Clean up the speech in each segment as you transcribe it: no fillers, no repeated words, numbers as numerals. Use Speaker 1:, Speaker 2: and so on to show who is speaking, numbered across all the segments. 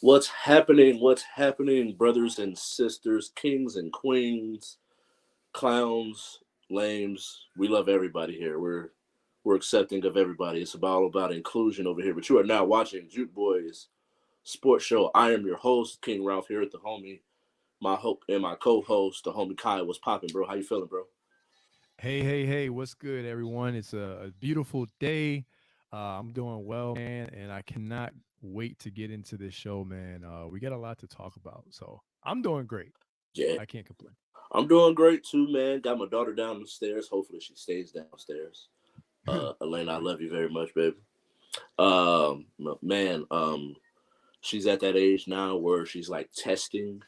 Speaker 1: What's happening? What's happening, brothers and sisters, kings and queens, clowns, lames? We love everybody here. We're accepting of everybody. It's all about inclusion over here. But you are now watching Juke Boys Sports Show. I am your host, King Ralph, here at the homie. My hope and my co-host, the homie Kai. What's popping, bro? How you feeling, bro?
Speaker 2: Hey, what's good, everyone? It's a beautiful day. I'm doing well, man, and I cannot wait to get into this show, man. We got a lot to talk about, so I'm doing great.
Speaker 1: Yeah,
Speaker 2: I can't complain.
Speaker 1: I'm doing great too, man. Got my daughter down the stairs. Hopefully, she stays downstairs. Elena, I love you very much, baby. Man, she's at that age now where she's like testing.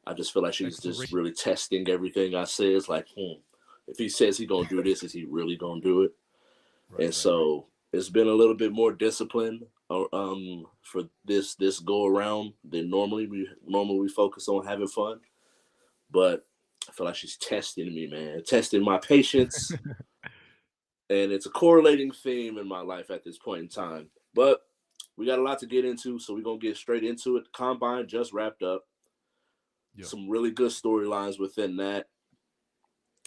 Speaker 1: I just feel like she's just
Speaker 2: Exploration.
Speaker 1: really testing everything I say. It's like, if he says he gonna do this, is he really gonna do it?
Speaker 2: Right,
Speaker 1: And
Speaker 2: right, right.
Speaker 1: so it's been a little bit more discipline for this go around than normally. We focus on having fun, but I feel like she's testing me, man, testing my patience, and it's a correlating theme in my life at this point in time. But we got a lot to get into, so we're gonna get straight into it. Combine just wrapped up.
Speaker 2: Yep.
Speaker 1: Some really good storylines within that.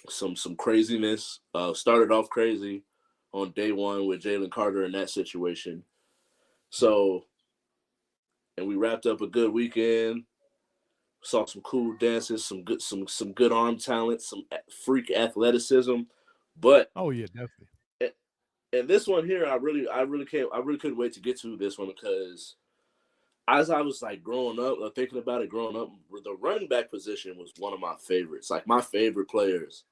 Speaker 1: Some craziness. Started off crazy on day one with Jalen Carter in that situation.
Speaker 2: Yep.
Speaker 1: So, and we wrapped up a good weekend. Saw some cool dances, some good arm talent, some freak athleticism. But
Speaker 2: Oh yeah, definitely.
Speaker 1: and this one here, I really couldn't wait to get to this one because as I was like growing up, thinking about it growing up, the running back position was one of my favorites. Like my favorite players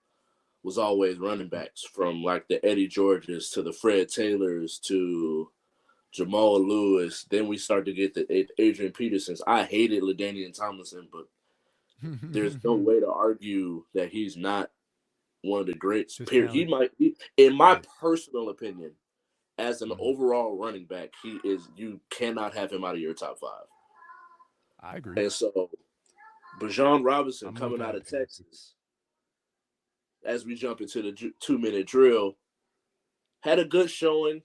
Speaker 1: was always running backs, from like the Eddie Georges to the Fred Taylors to Jamal Lewis. Then we started to get the Adrian Petersons. I hated LaDainian Tomlinson, but there's no way to argue that he's not one of the greats.
Speaker 2: His
Speaker 1: Period.
Speaker 2: talent.
Speaker 1: In my
Speaker 2: Yeah,
Speaker 1: personal opinion, as an
Speaker 2: hmm
Speaker 1: overall running back, he is. You cannot have him out of your top five.
Speaker 2: I agree.
Speaker 1: And so, Bijan Robinson
Speaker 2: I'm of
Speaker 1: coming
Speaker 2: that
Speaker 1: out of
Speaker 2: opinion too.
Speaker 1: Texas, as we jump into the 2 minute drill, had a good showing.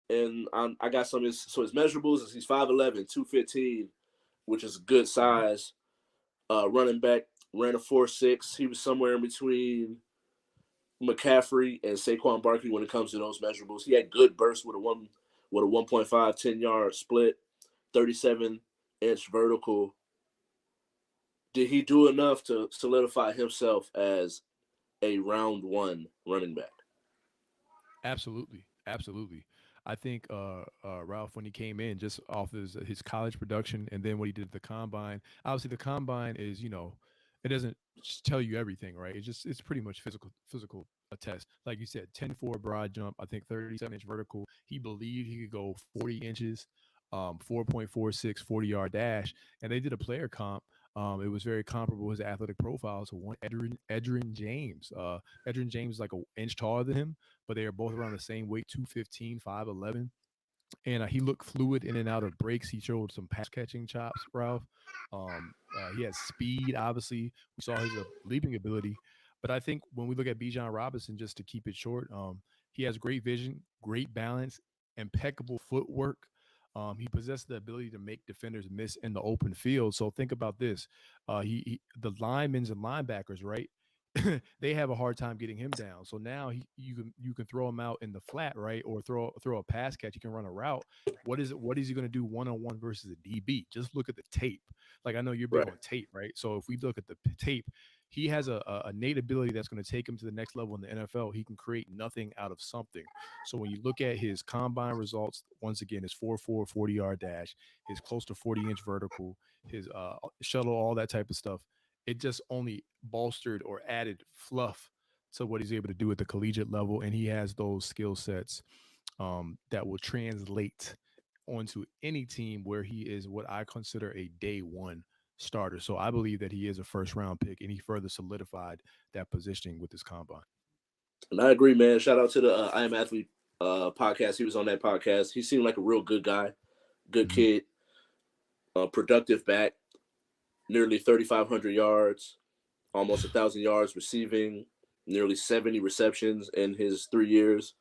Speaker 1: And I got his measurables is he's 5'11", 215, which is a good
Speaker 2: Hmm.
Speaker 1: size. Running back, ran a 4.6. He was somewhere in between McCaffrey and Saquon Barkley when it comes to those measurables. He had good bursts with a 1.5 10-yard split, 37-inch vertical. Did he do enough to solidify himself as a round one running back?
Speaker 2: Absolutely, absolutely. I think Ralph, when he came in, just off his college production, and then what he did at the combine. Obviously, the combine is, it doesn't just tell you everything, right? It's pretty much physical a test. Like you said, 10-4 broad jump. I think 37-inch vertical. He believed he could go 40 inches, 4.46 40-yard dash, and they did a player comp. It was very comparable his athletic profile to one Edrin James. Edrin James is like an inch taller than him, but they are both around the same weight, 215, 5'11". And he looked fluid in and out of breaks. He showed some pass catching chops, Ralph. He has speed, obviously. We saw his leaping ability. But I think when we look at Bijan Robinson, just to keep it short, he has great vision, great balance, impeccable footwork. He possesses the ability to make defenders miss in the open field. So think about this: the linemen and linebackers, right? They have a hard time getting him down. So now you can throw him out in the flat, right, or throw a pass catch. He can run a route. What is he going to do one on one versus a DB? Just look at the tape. Like I know you're big
Speaker 1: Right.
Speaker 2: on tape, right? So if we look at the tape, he has a innate ability that's going to take him to the next level in the NFL. He can create nothing out of something. So when you look at his combine results, once again, his 4.4 40-yard dash, his close to 40-inch vertical, his shuttle, all that type of stuff, it just only bolstered or added fluff to what he's able to do at the collegiate level. And he has those skill sets that will translate onto any team where he is what I consider a day one starter. So I believe that he is a first round pick, and he further solidified that positioning with his combine.
Speaker 1: And I agree, man. Shout out to the I Am Athlete podcast. He was on that podcast. He seemed like a real good guy, good
Speaker 2: Mhm.
Speaker 1: kid, productive back, nearly 3,500 yards, almost 1,000 yards receiving, nearly 70 receptions in his 3 years.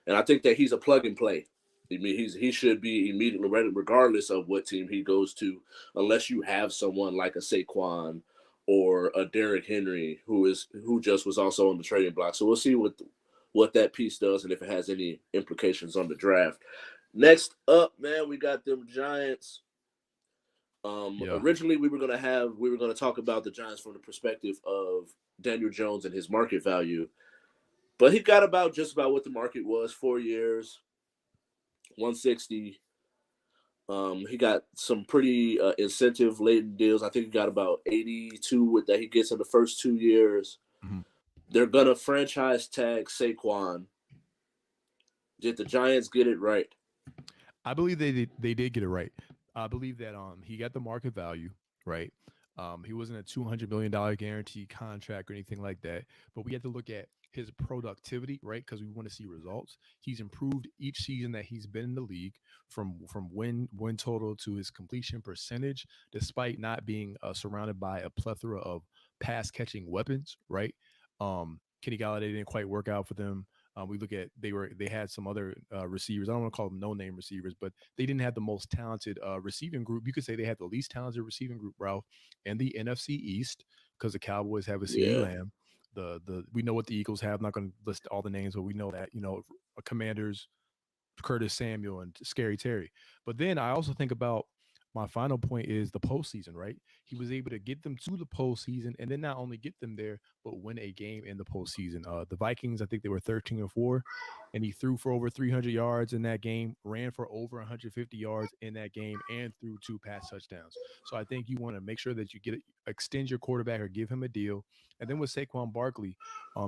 Speaker 1: And I think that he's a plug and play. I mean, he should be immediately ready, regardless of what team he goes to, unless you have someone like a Saquon or a Derrick Henry who just was also on the trading block. So we'll see what that piece does and if it has any implications on the draft. Next up, man, we got them Giants.
Speaker 2: Yeah.
Speaker 1: Originally, we were gonna talk about the Giants from the perspective of Daniel Jones and his market value, but he got about just about what the market was: 4 years, 160. He got some pretty incentive laden deals. I think he got about 82 with that he gets in the first 2 years.
Speaker 2: Mhm.
Speaker 1: They're gonna franchise tag Saquon. Did the Giants get it right?
Speaker 2: I believe they did get it right. I believe that he got the market value right. He wasn't a $200 million guaranteed contract or anything like that. But we had to look at his productivity, right? Because we want to see results. He's improved each season that he's been in the league, from win total to his completion percentage, despite not being surrounded by a plethora of pass catching weapons, right? Kenny Galladay didn't quite work out for them. We look at they had some other receivers. I don't want to call them no name receivers, but they didn't have the most talented receiving group. You could say they had the least talented receiving group, Ralph, and the NFC East, because the Cowboys have a CD
Speaker 1: Yeah,
Speaker 2: Lamb. The we know what the Eagles have. I'm not going to list all the names, but we know that Commanders, Curtis Samuel, and Scary Terry. But then I also think about my final point is the postseason, right? He was able to get them to the postseason, and then not only get them there, but win a game in the postseason. The Vikings, I think they were 13-4, and he threw for over 300 yards in that game, ran for over 150 yards in that game, and threw two pass touchdowns. So I think you want to make sure that you extend your quarterback or give him a deal. And then with Saquon Barkley,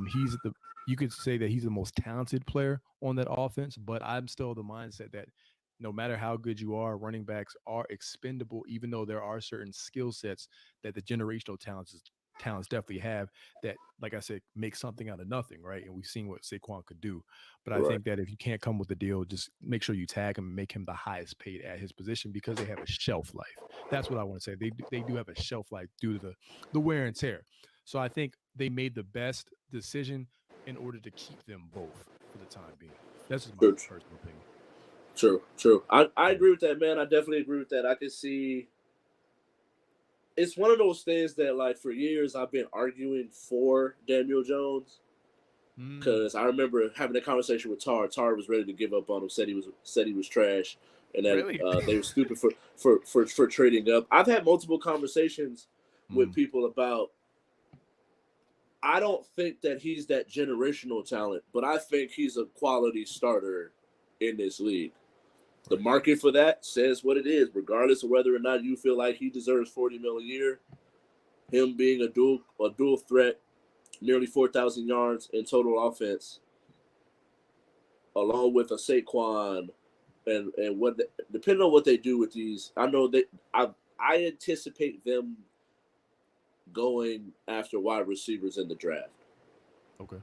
Speaker 2: he's the you could say that he's the most talented player on that offense, but I'm still the mindset that no matter how good you are, running backs are expendable, even though there are certain skill sets that the generational talents definitely have that, like I said, make something out of nothing, right? And we've seen what Saquon could do. But I
Speaker 1: right.
Speaker 2: think that if you can't come with a deal, just make sure you tag him and make him the highest paid at his position because they have a shelf life. That's what I want to say. They do have a shelf life due to the wear and tear. So I think they made the best decision in order to keep them both for the time being. That's just my
Speaker 1: True,
Speaker 2: personal opinion.
Speaker 1: true, true. I
Speaker 2: Yeah.
Speaker 1: agree with that, man. I definitely agree with that. I can see it's one of those things that, like, for years I've been arguing for Daniel Jones
Speaker 2: Mm,
Speaker 1: because I remember having a conversation with Tar. Tar was ready to give up on him. Said he was trash, and that
Speaker 2: really?
Speaker 1: they were stupid for trading up. I've had multiple conversations with
Speaker 2: Mm,
Speaker 1: people about. I don't think that he's that generational talent, but I think he's a quality starter in this league. The
Speaker 2: right.
Speaker 1: market for that says what it is, regardless of whether or not you feel like he deserves 40 mil a year. Him being a dual threat, nearly 4,000 yards in total offense, along with a Saquon, and depending on what they do with these, I know that I anticipate them going after wide receivers in the draft,
Speaker 2: Okay.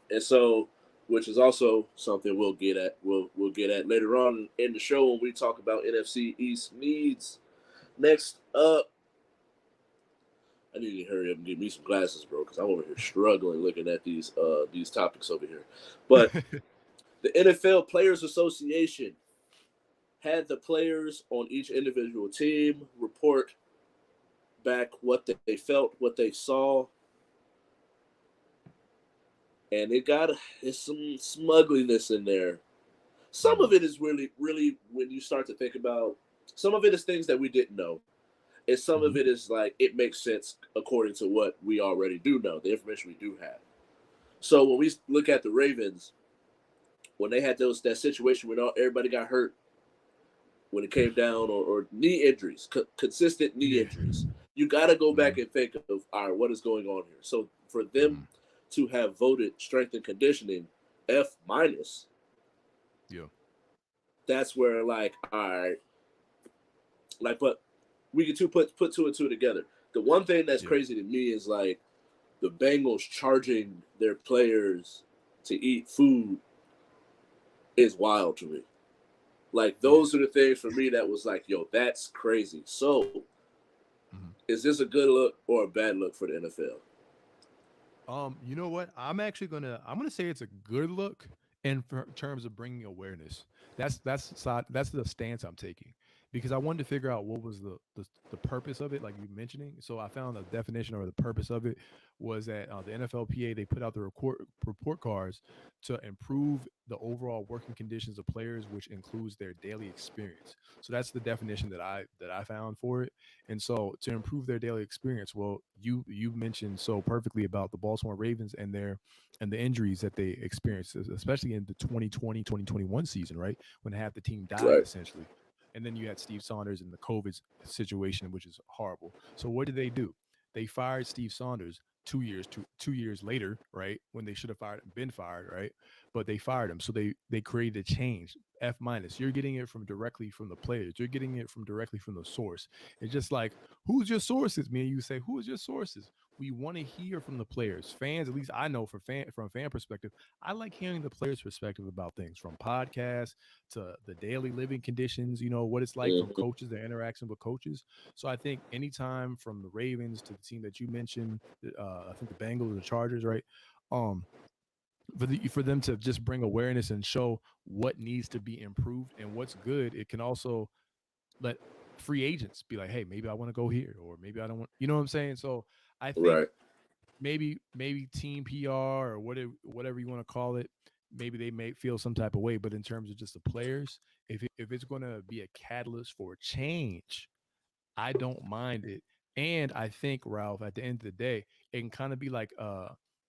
Speaker 1: and so which is also something we'll get at. We'll get at later on in the show when we talk about NFC East needs. Next up, I need to hurry up and get me some glasses, bro, because I'm over here struggling looking at these topics over here. But the NFL Players Association had the players on each individual team report back what they felt, what they saw, and it's some smugliness in there. Some
Speaker 2: Mm,
Speaker 1: of it is really, really when you start to think about. Some of it is things that we didn't know, and some of
Speaker 2: mhm.
Speaker 1: it is like it makes sense according to what we already do know, the information we do have. So when we look at the Ravens, when they had that situation when everybody got hurt, when it came down, or knee injuries, consistent knee
Speaker 2: Yeah.
Speaker 1: injuries, you got to go back
Speaker 2: Mm,
Speaker 1: and think of, all right, what is going on here? So for them
Speaker 2: mm,
Speaker 1: to have voted strength and conditioning F minus,
Speaker 2: yeah.
Speaker 1: that's where, like, all right, like, but we can put two and two together. The one thing that's
Speaker 2: Yeah.
Speaker 1: crazy to me is like the Bengals charging their players to eat food is wild to me. Like,
Speaker 2: Yeah.
Speaker 1: those are the things for me that was like, yo, that's crazy. So
Speaker 2: Mhm.
Speaker 1: is this a good look or a bad look for the NFL?
Speaker 2: You know what? I'm gonna say it's a good look in terms of bringing awareness. That's the stance I'm taking because I wanted to figure out what was the purpose of it, like you mentioning. So I found the definition or the purpose of it was that the NFLPA they put out the report cards to improve the overall working conditions of players, which includes their daily experience. So that's the definition that I found for it. And so to improve their daily experience, well, you mentioned so perfectly about the Baltimore Ravens and the injuries that they experienced, especially in the 2020-2021 season, right? When half the team died
Speaker 1: Right.
Speaker 2: essentially. And then you had Steve Saunders in the COVID situation, which is horrible. So what did they do? They fired Steve Saunders 2 years later, right? When they should have been fired, right? But they fired him. So they created a change. F minus. You're getting it from directly from the players. You're getting it from directly from the source. It's just like, who's your sources? Me and you say, who is your sources? We want to hear from the players. Fans, at least I know from fan perspective, I like hearing the players' perspective about things from podcasts to the daily living conditions, what it's like from
Speaker 1: Hmm.
Speaker 2: coaches, their interaction with coaches. So I think anytime from the Ravens to the team that you mentioned, I think the Bengals or the Chargers, right? Um, for them to just bring awareness and show what needs to be improved and what's good, it can also let free agents be like, hey, maybe I want to go here, or maybe I don't want, you know what I'm saying? So I think
Speaker 1: Right.
Speaker 2: maybe team PR or whatever you want to call it, maybe they may feel some type of way. But in terms of just the players, if it's going to be a catalyst for change, I don't mind it. And I think, Ralph, at the end of the day, it can kind of be like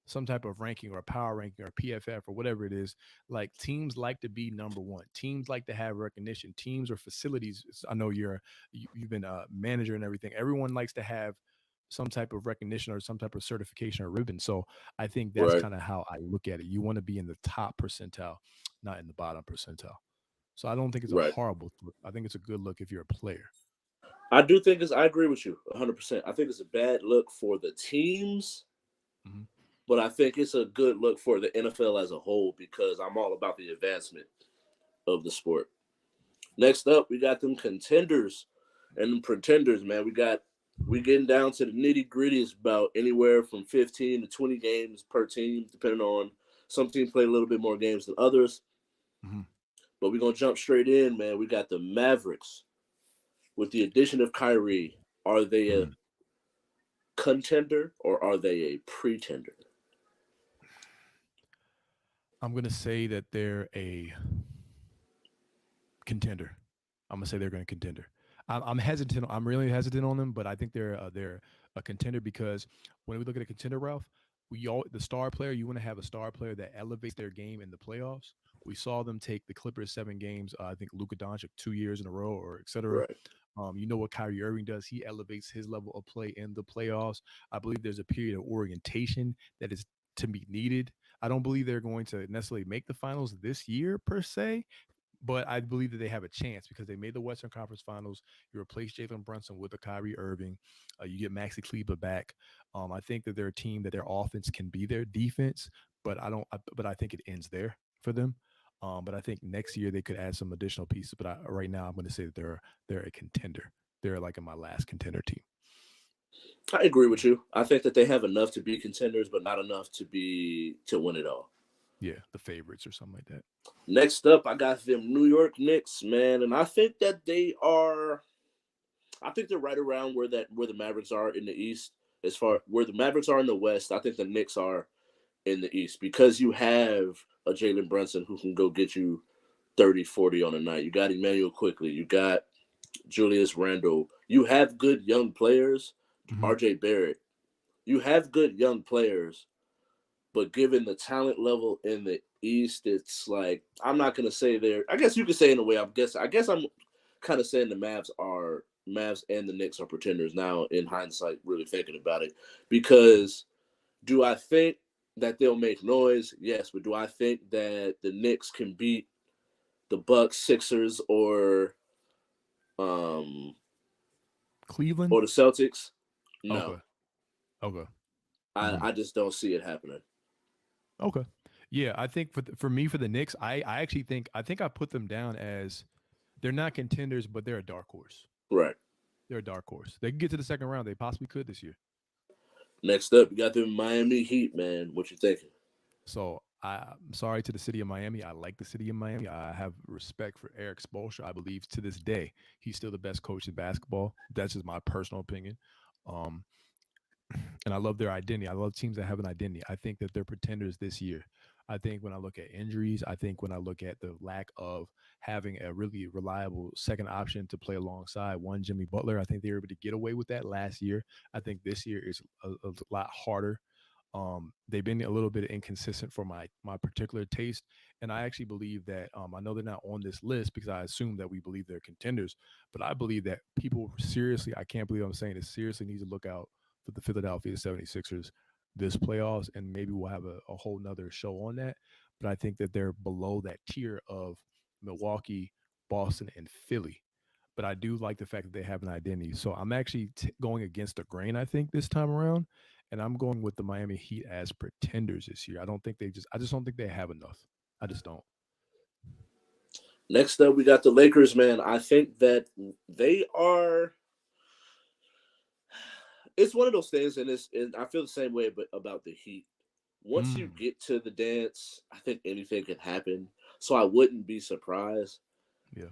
Speaker 2: some type of ranking or a power ranking or PFF or whatever it is. Like teams like to be number one. Teams like to have recognition. Teams or facilities. I know you've been a manager and everything. Everyone likes to have some type of recognition or some type of certification or ribbon. So I think that's
Speaker 1: Right.
Speaker 2: kind of how I look at it. You want to be in the top percentile, not in the bottom percentile. So I don't think it's a
Speaker 1: Right.
Speaker 2: horrible look. I think it's a good look if you're a player.
Speaker 1: I do think it's. I agree with you 100%. I think it's a bad look for the teams,
Speaker 2: Mhm.
Speaker 1: but I think it's a good look for the NFL as a whole because I'm all about the advancement of the sport. Next up, we got them contenders and them pretenders, man. We getting down to the nitty gritty. It's about anywhere from 15 to 20 games per team, depending on some teams play a little bit more games than others.
Speaker 2: Mhm.
Speaker 1: But we're gonna jump straight in, man. We got the Mavericks with the addition of Kyrie. Are they a
Speaker 2: Mm.
Speaker 1: contender or are they a pretender?
Speaker 2: I'm gonna say that they're a contender. I'm gonna say they're going to contender. I'm hesitant. I'm really hesitant on them, but I think they're a contender because when we look at a contender, Ralph, we all the star player. You want to have a star player that elevates their game in the playoffs. We saw them take the Clippers 7 games. I think Luka Doncic 2 years in a row, or etc.
Speaker 1: Right,
Speaker 2: You know what Kyrie Irving does? He elevates his level of play in the playoffs. I believe there's a period of orientation that is to be needed. I don't believe they're going to necessarily make the finals this year per se, but I believe that they have a chance because they made the Western Conference Finals. You replace Jalen Brunson with a Kyrie Irving. You get Maxi Kleber back. I think that they're a team that their offense can be their defense, but I don't. But I think it ends there for them. But I think next year they could add some additional pieces. But right now I'm going to say that they're a contender. They're like in my last contender team.
Speaker 1: I agree with you. I think that they have enough to be contenders, but not enough to win it all.
Speaker 2: Yeah, the favorites or something like that.
Speaker 1: Next up, I got them New York Knicks, man, and I think that they are. I think they're right around where the Mavericks are in the East. As far where the Mavericks are in the West, I think the Knicks are in the East because you have a Jalen Brunson who can go get you 30, 40 on a night. You got Emmanuel Quickly. You got Julius Randle. You have good young players.
Speaker 2: Mm-hmm.
Speaker 1: RJ Barrett. You have good young players, but given the talent level in the East, it's like I'm not gonna say they're. I guess you could say in a way. I guess I'm kind of saying the Mavs and the Knicks are pretenders now. In hindsight, really thinking about it, because do I think that they'll make noise? Yes, but do I think that the Knicks can beat the Bucks, Sixers, um
Speaker 2: Cleveland.
Speaker 1: or the Celtics? No,
Speaker 2: Okay. Okay.
Speaker 1: I
Speaker 2: Mm-hmm.
Speaker 1: I just don't see it happening.
Speaker 2: Okay. Yeah, I think for me for the Knicks, I actually think I put them down as they're not contenders, but they're a dark horse.
Speaker 1: Right.
Speaker 2: They're a dark horse. They can get to the second round. They possibly could this year.
Speaker 1: Next up, you got the Miami Heat, man. What you thinking?
Speaker 2: So I'm sorry to the city of Miami. I like the city of Miami. I have respect for Eric Spoelstra. I believe to this day he's still the best coach in basketball. That's just my personal opinion. Um, and I love their identity. I love teams that have an identity. I think that they're pretenders this year. I think when I look at injuries, I think when I look at the lack of having a really reliable second option to play alongside one Jimmy Butler, I think they were able to get away with that last year. I think this year is a lot harder. They've been a little bit inconsistent for my particular taste, and I actually believe that I know they're not on this list because I assume that we believe they're contenders, but I believe that people seriously, I can't believe I'm saying this, seriously need to look out for the Philadelphia 76ers this playoffs, and maybe we'll have a whole nother show on that. But I think that they're below that tier of Milwaukee, Boston, and Philly. But I do like the fact that they have an identity. So I'm actually going against the grain, I think, this time around. And I'm going with the Miami Heat as pretenders this year. I just don't think they have enough. I just don't.
Speaker 1: Next up, we got the Lakers, man. I think that they are. It's one of those things, and I feel the same way about the Heat. Once you
Speaker 2: Mm,
Speaker 1: get to the dance, I think anything can happen. So I wouldn't be surprised.
Speaker 2: yeah.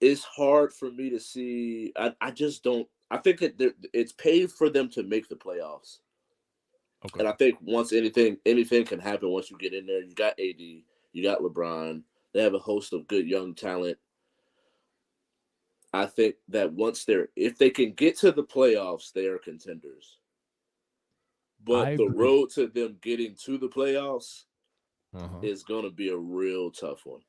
Speaker 1: It's hard for me to see. I just don't. I think that it's paid for them to make the playoffs,
Speaker 2: Okay.
Speaker 1: and I think once anything can happen once you get in there. You got AD, you got LeBron. They have a host of good young talent. I think that if they can get to the playoffs, they are contenders.
Speaker 2: I
Speaker 1: But the
Speaker 2: agree.
Speaker 1: road to them getting to the playoffs
Speaker 2: Uh huh.
Speaker 1: is going to be a real tough one.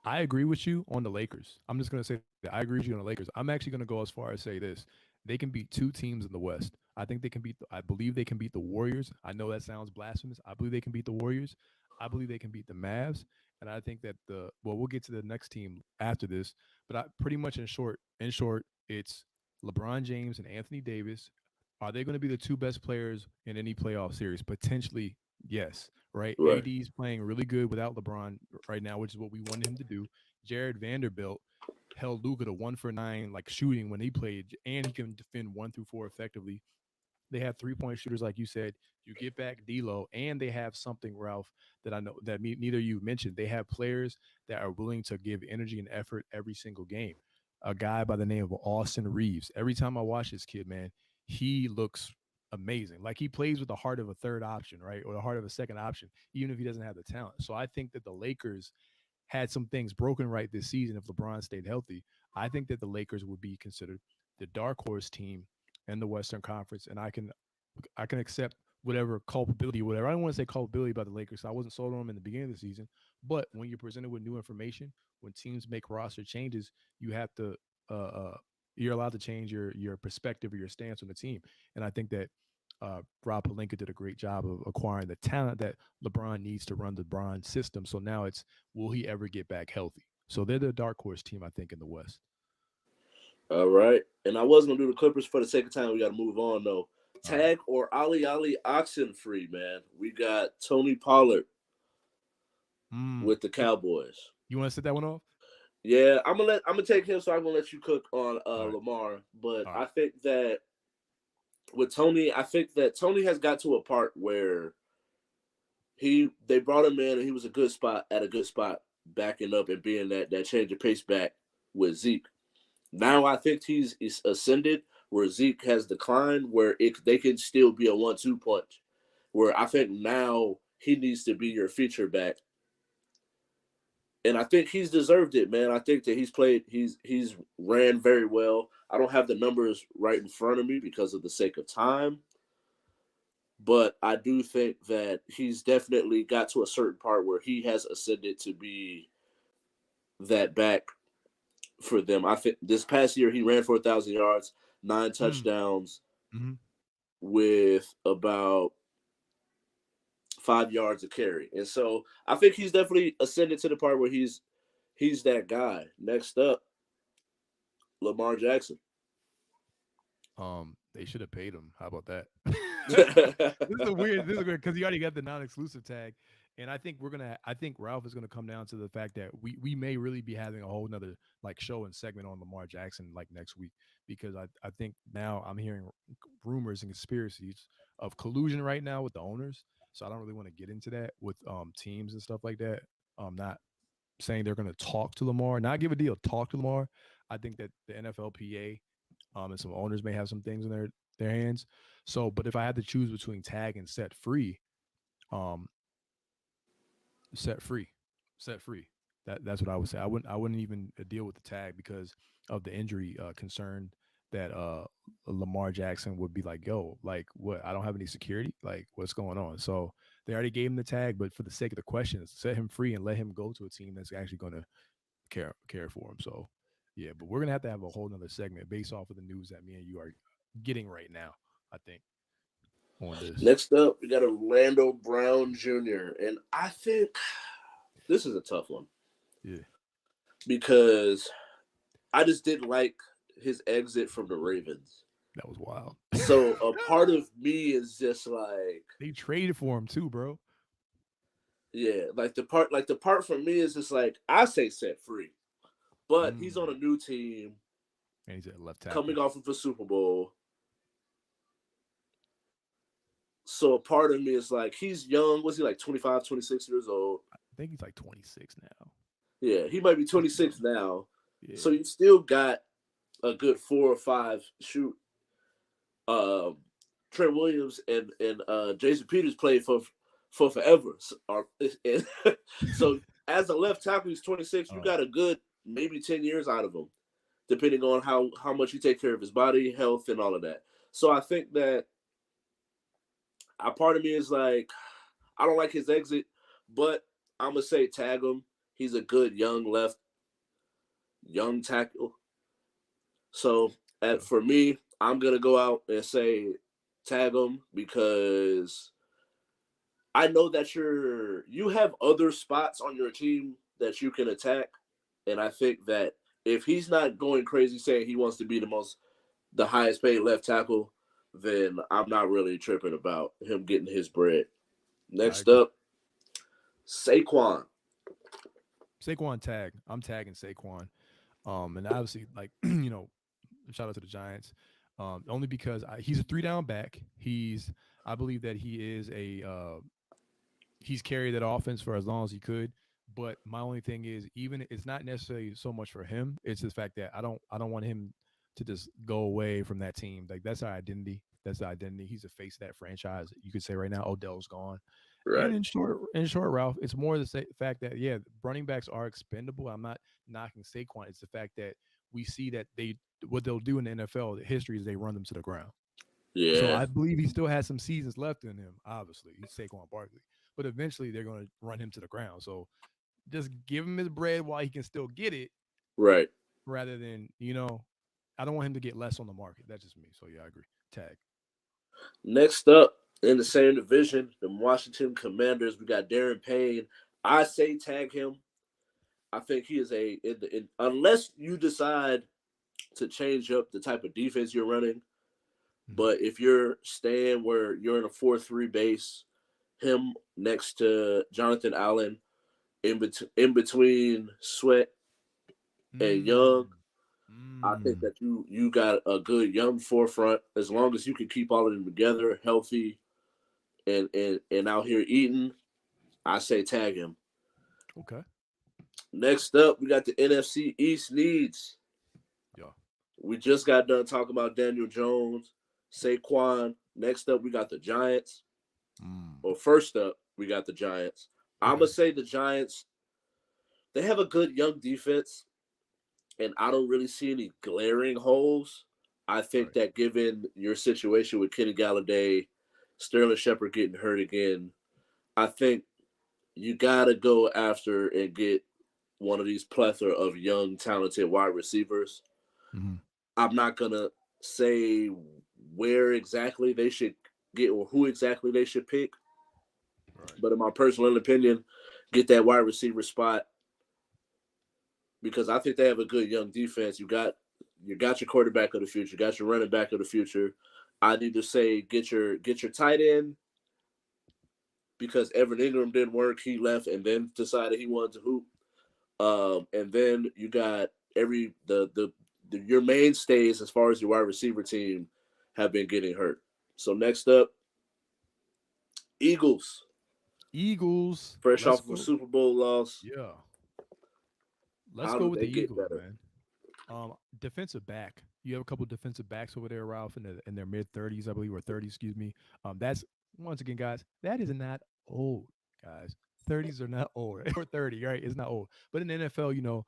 Speaker 2: I agree with you on the Lakers. I'm just going to say that I agree with you on the Lakers. I'm actually going to go as far as say this: they can beat two teams in the West. I think they can beat. I believe they can beat the Warriors. I know that sounds blasphemous. I believe they can beat the Warriors. I believe they can beat the Mavs, and I think that we'll get to the next team after this. But pretty much in short, it's LeBron James and Anthony Davis. Are they going to be the two best players in any playoff series? Potentially, yes. Right.
Speaker 1: Right.
Speaker 2: AD's playing really good without LeBron right now, which is what we wanted him to do. Jared Vanderbilt held Luca to 1 for 9, like shooting when he played, and he can defend 1 through 4 effectively. They have 3 point shooters, like you said. You get back D'Lo, and they have something, Ralph, that I know that neither of you mentioned. They have players that are willing to give energy and effort every single game. A guy by the name of Austin Reeves. Every time I watch this kid, man, he looks amazing. Like he plays with the heart of a third option, right, or the heart of a second option, even if he doesn't have the talent. So I think that the Lakers had some things broken right this season if LeBron stayed healthy. I think that the Lakers would be considered the dark horse team in the Western Conference, and I can accept whatever culpability, whatever. I don't want to say culpability about the Lakers. I wasn't sold on them in the beginning of the season, but when you're presented with new information, when teams make roster changes, you have to you're allowed to change your perspective or your stance on the team. And I think that Rob Palinka did a great job of acquiring the talent that LeBron needs to run the LeBron system. So now it's, will he ever get back healthy? So they're the dark horse team, I think, in the West.
Speaker 1: All right. And I was going to do the Clippers for the sake of time. We got to move on, though.
Speaker 2: All right.
Speaker 1: Tag or Ali Oxenfree, man. We got Tony Pollard
Speaker 2: Mm.
Speaker 1: with the Cowboys.
Speaker 2: You want to set that one off?
Speaker 1: Yeah, I'm gonna take him, so I'm gonna let you cook on
Speaker 2: All right.
Speaker 1: Lamar. But
Speaker 2: All
Speaker 1: I
Speaker 2: right.
Speaker 1: think that with Tony, I think that Tony has got to a part where they brought him in and he was a good spot, backing up and being that change of pace back with Zeke. Now I think he's ascended where Zeke has declined, where they can still be a 1-2 punch. Where I think now he needs to be your feature back, and I think he's deserved it, man. I think that he's ran very well. I don't have the numbers right in front of me because of the sake of time, but I do think that he's definitely got to a certain part where he has ascended to be that back for them. I think this past year he ran for 1,000 yards, nine
Speaker 2: Mm.
Speaker 1: touchdowns
Speaker 2: Hmm.
Speaker 1: with about 5 yards of carry, and so I think he's definitely ascended to the part where he's that guy. Next up, Lamar Jackson.
Speaker 2: They should have paid him. How about that?
Speaker 1: Yeah,
Speaker 2: This is a weird. This is weird because he already got the non-exclusive tag, and I think we're gonna. I think Ralph is gonna come down to the fact that we may really be having a whole nother like show and segment on Lamar Jackson like next week, because I think now I'm hearing rumors and conspiracies of collusion right now with the owners. So I don't really want to get into that with teams and stuff like that. Not saying they're going to talk to Lamar, not give a deal, talk to Lamar. I think that the NFLPA and some owners may have some things in their hands. So, but if I had to choose between tag and set free, um, set free, set free. That's what I would say. I wouldn't even deal with the tag because of the injury concern that Lamar Jackson would be like, yo, like what? I don't have any security. Like what's going on? So they already gave him the tag, but for the sake of the question, set him free and let him go to a team that's actually going to care for him. So yeah, but we're gonna have a whole nother segment based off of the news that me and you are getting right now. I think on this.
Speaker 1: Next up, we got Orlando Brown Jr. And I think this is a tough one
Speaker 2: Yeah,
Speaker 1: because I just didn't like his exit from the Ravens.
Speaker 2: that was wild.
Speaker 1: So a part of me is just like,
Speaker 2: They traded for him too, bro.
Speaker 1: yeah, like the part for me is just like I say set free, but he's on a
Speaker 2: Mm.
Speaker 1: new team
Speaker 2: And he's at left
Speaker 1: coming
Speaker 2: tackle.
Speaker 1: off of a Super Bowl. So a part of me is like he's young. Was he like 25, 26 years old?
Speaker 2: I think he's like 26 now.
Speaker 1: Yeah, he might be
Speaker 2: He's
Speaker 1: 26
Speaker 2: young.
Speaker 1: now. So
Speaker 2: Yeah.
Speaker 1: you still got a good 4 or 5 shoot. Um, Trent Williams and Jason Peters played for forever. And so as a left tackle, he's 26. You
Speaker 2: Oh,
Speaker 1: got a good maybe 10 years out of him, depending on how much you take care of his body, health, and all of that. So I think that a part of me is like, I don't like his exit, but I'm gonna say tag him. He's a good young tackle. So
Speaker 2: yeah.
Speaker 1: for me, I'm gonna go out and say tag him because I know that you have other spots on your team that you can attack, and I think that if he's not going crazy saying he wants to be the highest paid left tackle, then I'm not really tripping about him getting his bread.
Speaker 2: I
Speaker 1: Next
Speaker 2: agree.
Speaker 1: up, Saquon.
Speaker 2: Saquon tag. I'm tagging Saquon. And obviously, like shout out to the Giants. Only because he's a three down back. I believe that he is he's carried that offense for as long as he could. But my only thing is, even it's not necessarily so much for him. It's the fact that I don't want him to just go away from that team. Like that's our identity. That's the identity. He's the face of that franchise. You could say right now, Odell's gone. And
Speaker 1: Right.
Speaker 2: in short, Ralph, it's more the fact that yeah, running backs are expendable. I'm not knocking Saquon. It's the fact that we see that what they'll do in the NFL. The history is they run them to the ground. So
Speaker 1: Yeah.
Speaker 2: I believe he still has some seasons left in him. Obviously, he's Saquon Barkley, but eventually they're going to run him to the ground. So just give him his bread while he can still get it,
Speaker 1: Right.
Speaker 2: rather than I don't want him to get less on the market. That's just me. So yeah, I agree. Tag.
Speaker 1: Next up in the same division, the Washington Commanders. We got Darren Payne. I say tag him. I think he is unless you decide to change up the type of defense you're running.
Speaker 2: Mhm.
Speaker 1: But if you're staying where you're in a 4-3 base, him next to Jonathan Allen, in between Sweat and Young,
Speaker 2: Mm.
Speaker 1: I think
Speaker 2: Mm.
Speaker 1: that you got a good young forefront as long as you can keep all of them together, healthy, and out here eating. I say tag him.
Speaker 2: Okay.
Speaker 1: Next up, we got the NFC East needs.
Speaker 2: Yeah.
Speaker 1: We just got done talking about Daniel Jones, Saquon. Next up, we got the Giants.
Speaker 2: Mm.
Speaker 1: Well, first up, we got the Giants. I'm
Speaker 2: Okay.
Speaker 1: gonna say the Giants. They have a good young defense, and I don't really see any glaring holes. I think
Speaker 2: Right.
Speaker 1: that given your situation with Kenny Galladay, Sterling Shepard getting hurt again, I think you gotta go after and get one of these plethora of young, talented wide receivers.
Speaker 2: Hmm.
Speaker 1: I'm not gonna say where exactly they should get or who exactly they should pick,
Speaker 2: Right.
Speaker 1: but in my personal opinion, get that wide receiver spot because I think they have a good young defense. You got your quarterback of the future, you got your running back of the future. I need to say get your tight end because Evan Ingram didn't work. He left and then decided he wanted to hoop. And then you got your mainstays as far as your wide receiver team have been getting hurt. So next up, Eagles,
Speaker 2: Eagles.
Speaker 1: fresh
Speaker 2: Let's
Speaker 1: off of a
Speaker 2: go.
Speaker 1: Super Bowl loss.
Speaker 2: Yeah. Let's
Speaker 1: How
Speaker 2: go
Speaker 1: do
Speaker 2: with
Speaker 1: they
Speaker 2: the
Speaker 1: get
Speaker 2: Eagles,
Speaker 1: better?
Speaker 2: man. Defensive back. You have a couple defensive backs over there, Ralph, in their mid 30s, I believe, or 30s, excuse me. That's once again, guys. That is not old, guys. 30s are not old, or 30, right? It's not old. But in the NFL,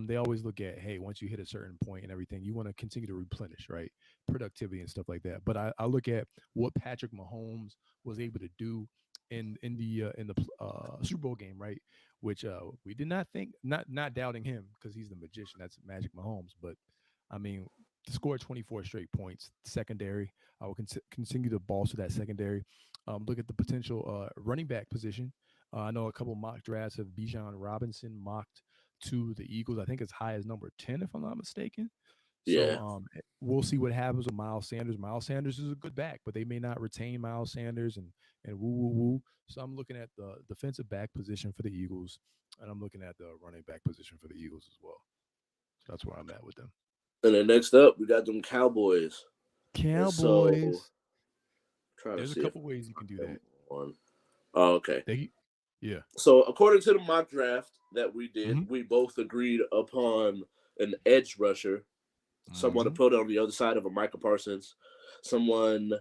Speaker 2: they always look at, hey, once you hit a certain point and everything, you want to continue to replenish, right? Productivity and stuff like that. But I look at what Patrick Mahomes was able to do in the Super Bowl game, right? Which we did not think, not doubting him because he's the magician. That's Magic Mahomes. But I mean, to score 24 straight points, secondary, I will continue to bolster that secondary. Look at the potential running back position. I know a couple mock drafts of Bijan Robinson mocked to the Eagles. I think as high as number 10, if I'm not mistaken. So
Speaker 1: Yeah.
Speaker 2: we'll see what happens with Miles Sanders. Miles Sanders is a good back, but they may not retain Miles Sanders and woo woo woo. So I'm looking at the defensive back position for the Eagles, and I'm looking at the running back position for the Eagles as well. So that's where I'm at with them.
Speaker 1: And then next up, we got them Cowboys. And so,
Speaker 2: Cowboys.
Speaker 1: trying to
Speaker 2: There's a
Speaker 1: see if
Speaker 2: couple ways you can do
Speaker 1: I
Speaker 2: that.
Speaker 1: have one. Oh, okay.
Speaker 2: They, yeah.
Speaker 1: So, according to the mock draft that we did,
Speaker 2: Mm-hmm.
Speaker 1: we both agreed upon an edge rusher, someone to
Speaker 2: Mm-hmm.
Speaker 1: put on the other side of a Michael Parsons, someone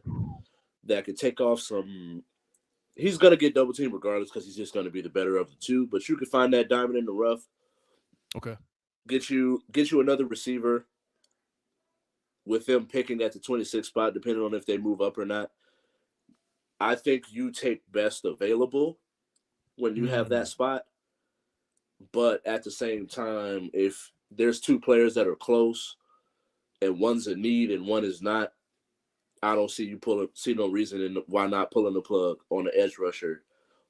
Speaker 1: that could take off some. He's going to get double team regardless because he's just going to be the better of the two. But you can find that diamond in the rough,
Speaker 2: Okay.
Speaker 1: get you another receiver with them picking at the 26th spot, depending on if they move up or not. I think you take best available when you have that
Speaker 2: Mm.
Speaker 1: spot. But at the same time, if there's two players that are close and one's a need and one is not, I don't see no reason in why not pulling the plug on the edge rusher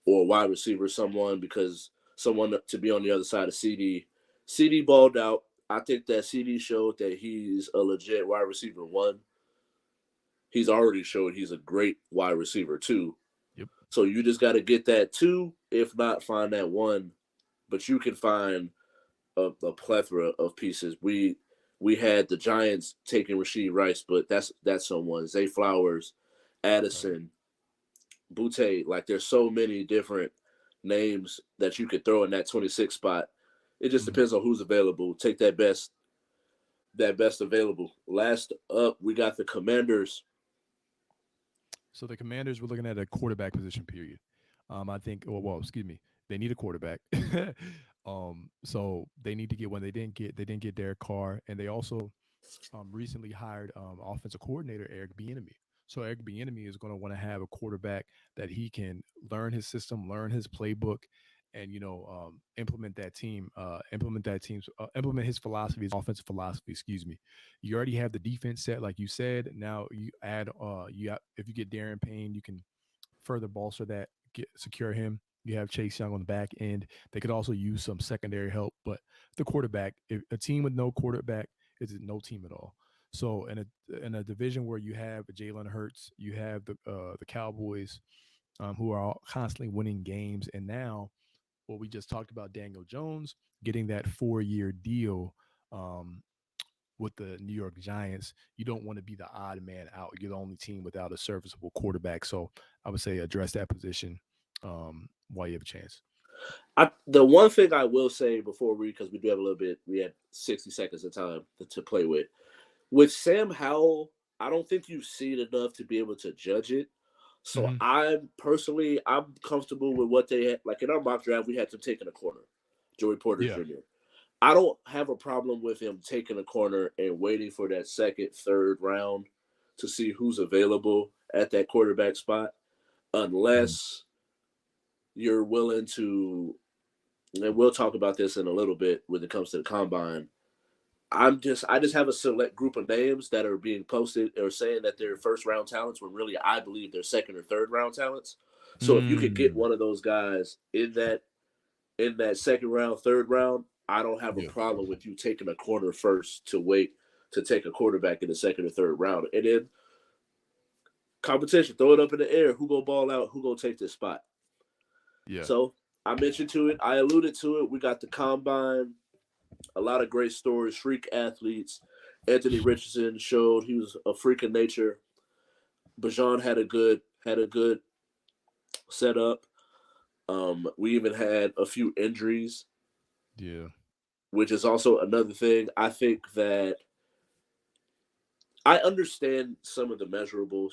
Speaker 1: or wide receiver someone because someone to be on the other side of CD. CD balled out. I think that CD showed that he's a legit wide receiver one. He's already showed he's a great wide receiver two.
Speaker 2: Yep.
Speaker 1: So you just got to get that two, if not find that one. But you can find a plethora of pieces. We had the Giants taking Rasheed Rice, but that's someone. Zay Flowers,
Speaker 2: Right.
Speaker 1: Addison, Butte. Like there's so many different names that you could throw in that 26 spot. It just
Speaker 2: Mm-hmm.
Speaker 1: depends on who's available. Take that best available. Last up, we got the Commanders.
Speaker 2: So the Commanders were looking at a quarterback position. Period. I think. Well, excuse me. They need a quarterback. So they need to get one. They didn't get Derek Carr, and they also recently hired offensive coordinator Eric Bieniemy. So Eric Bieniemy is going to want to have a quarterback that he can learn his system, learn his playbook, and implement his philosophy, his offensive philosophy. Excuse me. You already have the defense set, like you said. Now you add, if you get Darren Payne, you can further bolster that, secure him. You have Chase Young on the back end. They could also use some secondary help, but the quarterback, if a team with no quarterback is no team at all. So in a division where you have Jalen Hurts, you have the Cowboys, who are all constantly winning games, and now what we just talked about, Daniel Jones getting that 4-year deal. Um, with the New York Giants, you don't want to be the odd man out. You're the only team without a serviceable quarterback. So I would say address that position while you have a chance.
Speaker 1: The one thing I will say before because we do have a little bit, we had 60 seconds of time to play with Sam Howell. I don't think you've seen enough to be able to judge it. So
Speaker 2: Mm-hmm.
Speaker 1: I'm comfortable with what they had. Like in our mock draft, we had them taking a corner, Joey Porter
Speaker 2: Yeah.
Speaker 1: Jr. I don't have a problem with him taking a corner and waiting for that second, third round to see who's available at that quarterback spot,
Speaker 2: Mm-hmm.
Speaker 1: unless you're willing to. And we'll talk about this in a little bit when it comes to the combine. I just have a select group of names that are being posted or saying that they're first round talents when really I believe they're second or third round talents. So if you could get
Speaker 2: Mm.
Speaker 1: one of those guys in that second round, third round, I don't have a
Speaker 2: Yeah.
Speaker 1: problem with you taking a corner first to wait to take a quarterback in the second or third round. And then competition, throw it up in the air. Who go ball out? Who go take this spot?
Speaker 2: Yeah.
Speaker 1: So I mentioned to it. I alluded to it. We got the combine. A lot of great stories. Freak athletes. Anthony Richardson showed he was a freak of nature. Bajan had a good set up. We even had a few injuries,
Speaker 2: Yeah.
Speaker 1: which is also another thing. I think that I understand some of the measurables,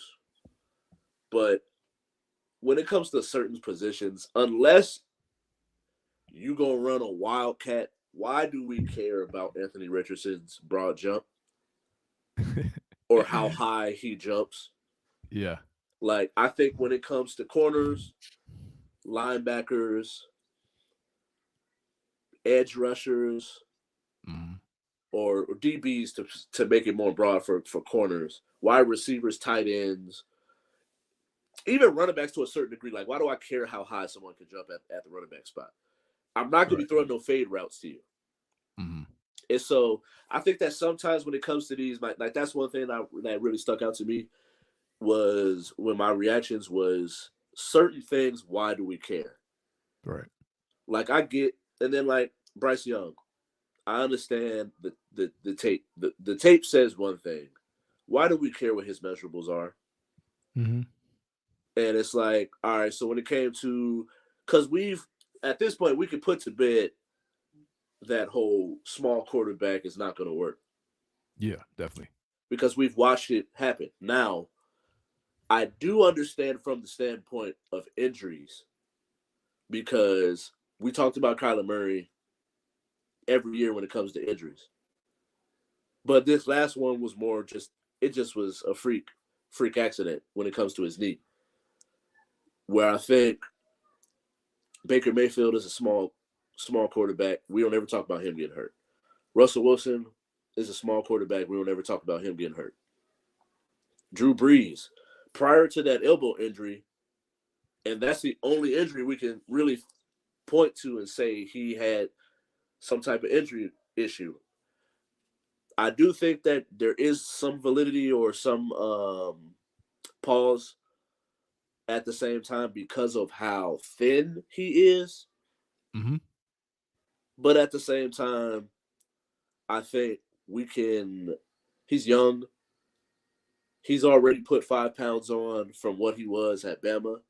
Speaker 1: but when it comes to certain positions, unless you gonna run a wildcat, why do we care about Anthony Richardson's broad jump or how high he jumps?
Speaker 2: Yeah.
Speaker 1: Like I think when it comes to corners, linebackers, edge rushers,
Speaker 2: Mhm.
Speaker 1: or DBs to make it more broad for corners, wide receivers, tight ends, even running backs to a certain degree. Like, why do I care how high someone can jump at the running back spot? I'm not gonna be
Speaker 2: Right.
Speaker 1: throwing no fade routes to you.
Speaker 2: Mhm.
Speaker 1: And so I think that sometimes when it comes to these, like that's one thing that really stuck out to me was when my reactions was certain things. Why do we care?
Speaker 2: Right.
Speaker 1: Like I get, and then like Bryce Young, I understand the tape. The tape says one thing. Why do we care what his measurables are?
Speaker 2: Mhm.
Speaker 1: And it's like, all right, so when it came to, because we've, at this point, we could put to bed that whole small quarterback is not going to work
Speaker 2: Yeah, definitely.
Speaker 1: because we've watched it happen. Now, I do understand from the standpoint of injuries because we talked about Kyler Murray every year when it comes to injuries. But this last one was more just, it just was a freak accident when it comes to his knee, where I think Baker Mayfield is a small quarterback. We don't ever talk about him getting hurt. Russell Wilson is a small quarterback. We don't ever talk about him getting hurt. Drew Brees, prior to that elbow injury, and that's the only injury we can really point to and say he had some type of injury issue. I do think that there is some validity or some pause at the same time because of how thin he is.
Speaker 2: Mhm.
Speaker 1: But at the same time, I think we can. He's young. He's already put 5 pounds on from what he was at Bama,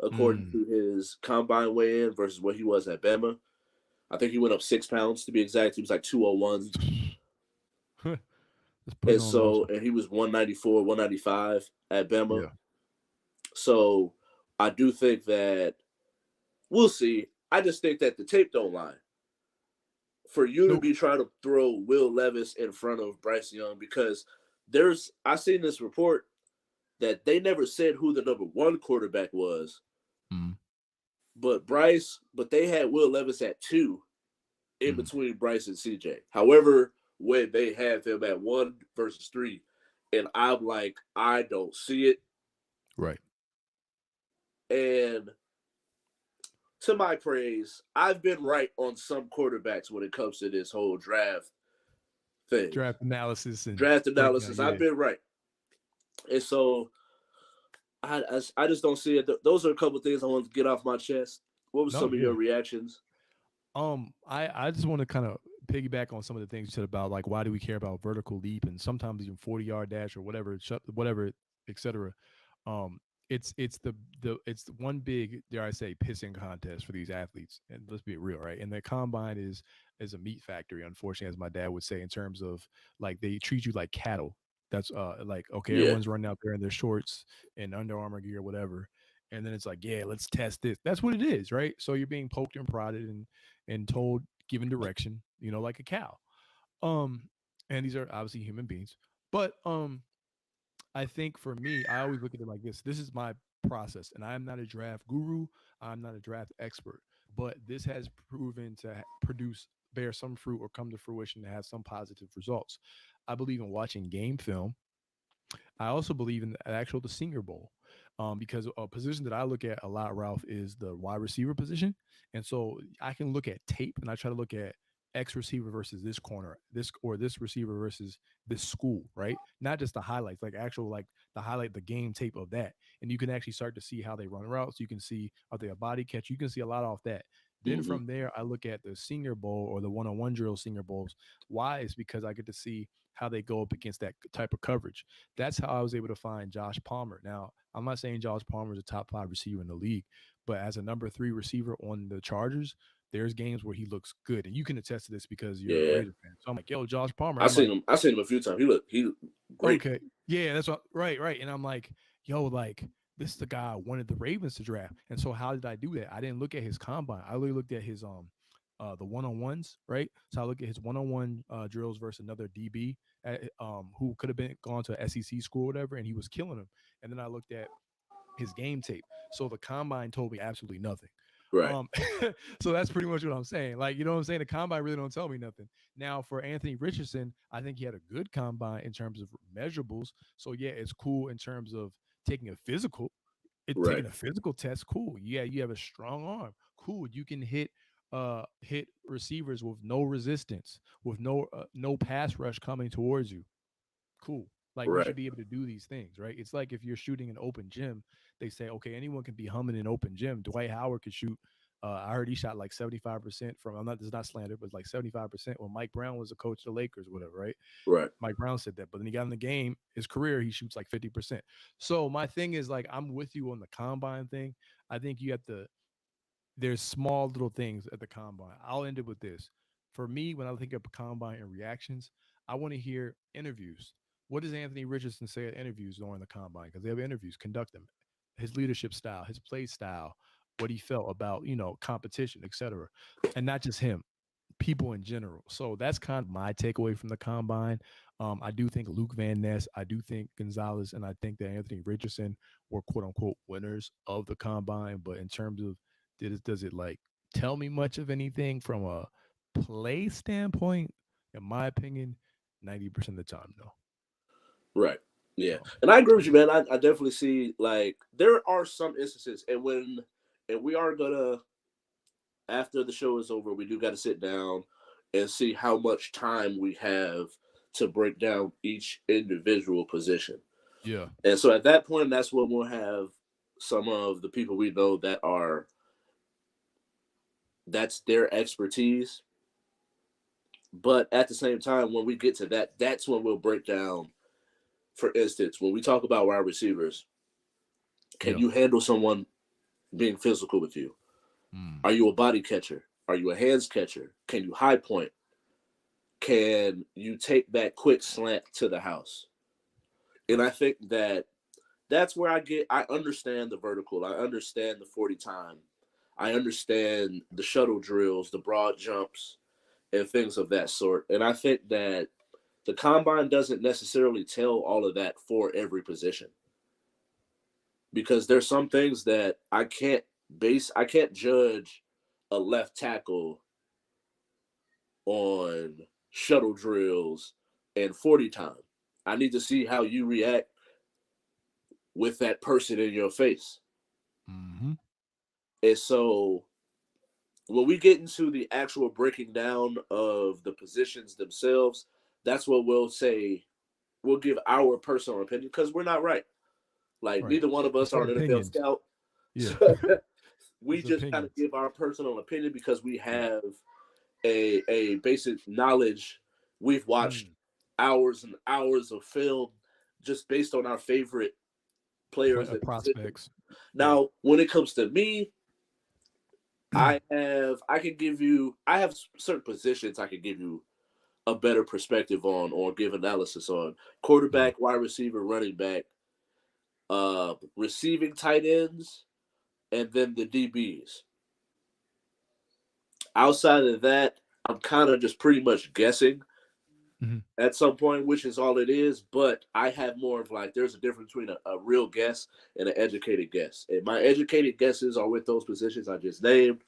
Speaker 1: according
Speaker 2: Mm.
Speaker 1: to his combine weigh in versus what he was at Bama. I think he went up 6 pounds to be exact. He was like 201.
Speaker 2: That's putting
Speaker 1: And
Speaker 2: on
Speaker 1: so,
Speaker 2: muscle.
Speaker 1: and he was 194, 195 at Bama.
Speaker 2: Yeah.
Speaker 1: So I do think that we'll see. I just think that the tape don't lie. For you to
Speaker 2: Nope.
Speaker 1: be trying to throw Will Levis in front of Bryce Young because I seen this report that they never said who the number one quarterback was,
Speaker 2: Mhm.
Speaker 1: but they had Will Levis at two in
Speaker 2: Mhm.
Speaker 1: between Bryce and CJ. However, when they have him at one versus three, and I'm like, I don't see it.
Speaker 2: Right.
Speaker 1: And to my praise, I've been right on some quarterbacks when it comes to this whole draft thing.
Speaker 2: Draft analysis and
Speaker 1: Draft
Speaker 2: breakdown.
Speaker 1: analysis, I've
Speaker 2: Yeah.
Speaker 1: been right. And so I just don't see it. Those are a couple of things I want to get off my chest. What was
Speaker 2: No.
Speaker 1: some of
Speaker 2: Yeah.
Speaker 1: your reactions?
Speaker 2: I just want to kind of piggyback on some of the things you said about like why do we care about vertical leap and sometimes even 40-yard dash or whatever, whatever, etc. Um, it's the one big, dare I say, pissing contest for these athletes. And let's be real, right? And the combine is a meat factory, unfortunately, as my dad would say, in terms of like they treat you like cattle. That's like okay,
Speaker 1: Yeah,
Speaker 2: everyone's running out there in their shorts and Under Armour gear, whatever. And then it's like, yeah, let's test this. That's what it is, right? So you're being poked and prodded and told, given direction, like a cow. Um, and these are obviously human beings. But I think for me, I always look at it like this. This is my process, and I'm not a draft guru. I'm not a draft expert, but this has proven to produce, bear some fruit, or come to fruition to have some positive results. I believe in watching game film. I also believe in the Senior Bowl, because a position that I look at a lot, Ralph, is the wide receiver position, and so I can look at tape and I try to look at X receiver versus this corner, this or this receiver versus this school, right? Not just the highlights, like actual like the game tape of that, and you can actually start to see how they run routes. You can see are they a body catch. You can see a lot off that. Then from there, I look at the Senior Bowl or the one-on-one drill Senior Bowls. Why? Is because I get to see how they go up against that type of coverage. That's how I was able to find Josh Palmer. Now, I'm not saying Josh Palmer is a top 5 receiver in the league, but as a number 3 receiver on the Chargers, there's games where he looks good, and you can attest to this because you're a
Speaker 1: Yeah,
Speaker 2: Raider fan. So I'm like, yo, Josh Palmer.
Speaker 1: I
Speaker 2: I'm
Speaker 1: seen
Speaker 2: like,
Speaker 1: him. I seen him a few times. He looked great.
Speaker 2: okay, yeah, that's what, right, right. And I'm like, yo, like this is the guy I wanted the Ravens to draft. And so how did I do that? I didn't look at his combine. I really looked at his the one on ones, right? So I look at his one on one drills versus another DB who could have been gone to an SEC school or whatever, and he was killing him. And then I looked at his game tape. So the combine told me absolutely nothing.
Speaker 1: Right,
Speaker 2: Um, so that's pretty much what I'm saying. Like, you know what I'm saying? The combine really don't tell me nothing. Now, for Anthony Richardson, I think he had a good combine in terms of measurables. So yeah, it's cool in terms of taking a physical.
Speaker 1: right,
Speaker 2: Taking a physical test, cool. Yeah, you have a strong arm. Cool. You can hit receivers with no resistance, with no pass rush coming towards you. Cool. Like you
Speaker 1: right,
Speaker 2: should be able to do these things, right? It's like if you're shooting an open gym, they say, okay, anyone can be humming an open gym. Dwight Howard could shoot. I heard he shot like 75% from. I'm not. This is not slander, but like 75% when Mike Brown was a coach of the Lakers, whatever, right?
Speaker 1: right,
Speaker 2: Mike Brown said that, but then he got in the game. His career, he shoots like 50%. So my thing is like, I'm with you on the combine thing. I think you have to there's small little things at the combine. I'll end it with this. For me, when I think of combine and reactions, I want to hear interviews. What does Anthony Richardson say at interviews during the combine? Because they have interviews, conduct them. His leadership style, his play style, what he felt about, competition, etc. And not just him, people in general. So that's kind of my takeaway from the combine. I do think Luke Van Ness, I do think Gonzalez, and I think that Anthony Richardson were quote unquote winners of the combine. But in terms of does it like tell me much of anything from a play standpoint? In my opinion, 90% of the time, no.
Speaker 1: right. Yeah,
Speaker 2: So
Speaker 1: and I agree with you,
Speaker 2: yeah,
Speaker 1: man. I definitely see like there are some instances, and we are gonna after the show is over, we do got to sit down and see how much time we have to break down each individual position.
Speaker 2: yeah,
Speaker 1: And so at that point, that's when we'll have some of the people we know that's their expertise. But at the same time, when we get to that, that's when we'll break down. For instance, when we talk about wide receivers, can
Speaker 2: yeah.
Speaker 1: you handle someone being physical with you?
Speaker 2: Mm,
Speaker 1: Are you a body catcher? Are you a hands catcher? Can you high point? Can you take that quick slant to the house? And
Speaker 2: right.
Speaker 1: I think that's where I understand the vertical. I understand the 40 time. I understand the shuttle drills, the broad jumps, and things of that sort. And I think that the combine doesn't necessarily tell all of that for every position because there's some things that I can't judge a left tackle on shuttle drills and 40 time. I need to see how you react with that person in your face.
Speaker 2: Mm-hmm.
Speaker 1: And so when we get into the actual breaking down of the positions themselves, that's what we'll say. We'll give our personal opinion because we're not right. Like
Speaker 2: Right.
Speaker 1: neither one of us
Speaker 2: It's our
Speaker 1: are an NFL
Speaker 2: opinions.
Speaker 1: scout.
Speaker 2: Yeah.
Speaker 1: So we
Speaker 2: It's
Speaker 1: just kind of
Speaker 2: opinions.
Speaker 1: give our personal opinion because we
Speaker 2: Yeah.
Speaker 1: have a basic knowledge. We've watched
Speaker 2: Mm.
Speaker 1: hours and hours of film just based on our favorite players and positions.
Speaker 2: Prospects. Yeah.
Speaker 1: Now, when it comes to me, I can give you I have certain positions I can give you a better perspective on or give analysis on.
Speaker 2: Yeah.
Speaker 1: Quarterback, wide receiver, running back, receiving tight ends, and then the DBs. Outside of that, I'm kind of just pretty much guessing
Speaker 2: Hmm.
Speaker 1: at some point, which is all it is. But I have more of like, there's a difference between a real guess and an educated guess. And my educated guesses are with those positions I just named,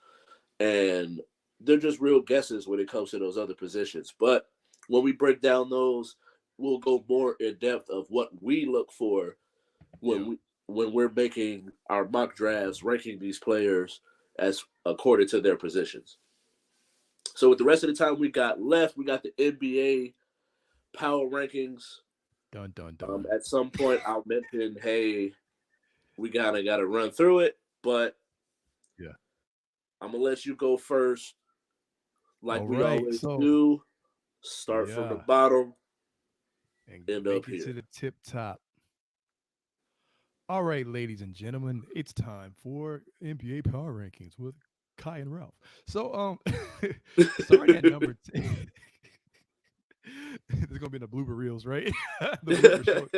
Speaker 1: and they're just real guesses when it comes to those other positions. But when we break down those, we'll go more in depth of what we look for when
Speaker 2: Yeah.
Speaker 1: we when we're making our mock drafts, ranking these players as according to their positions. So with the rest of the time we got left, we got the NBA power rankings.
Speaker 2: Dun dun dun.
Speaker 1: At some point, I'll mention, hey, we gotta run through it, but
Speaker 2: Yeah.
Speaker 1: I'm gonna let you go first, like
Speaker 2: All
Speaker 1: we
Speaker 2: right.
Speaker 1: always
Speaker 2: So
Speaker 1: do. Start from the
Speaker 2: yeah,
Speaker 1: bottom,
Speaker 2: and
Speaker 1: end up
Speaker 2: make it
Speaker 1: here.
Speaker 2: to the tip top. All right, ladies and gentlemen, it's time for NBA Power Rankings with Kai and Ralph. So, starting at number 10, there's gonna be the blooper reels, right? The blooper short.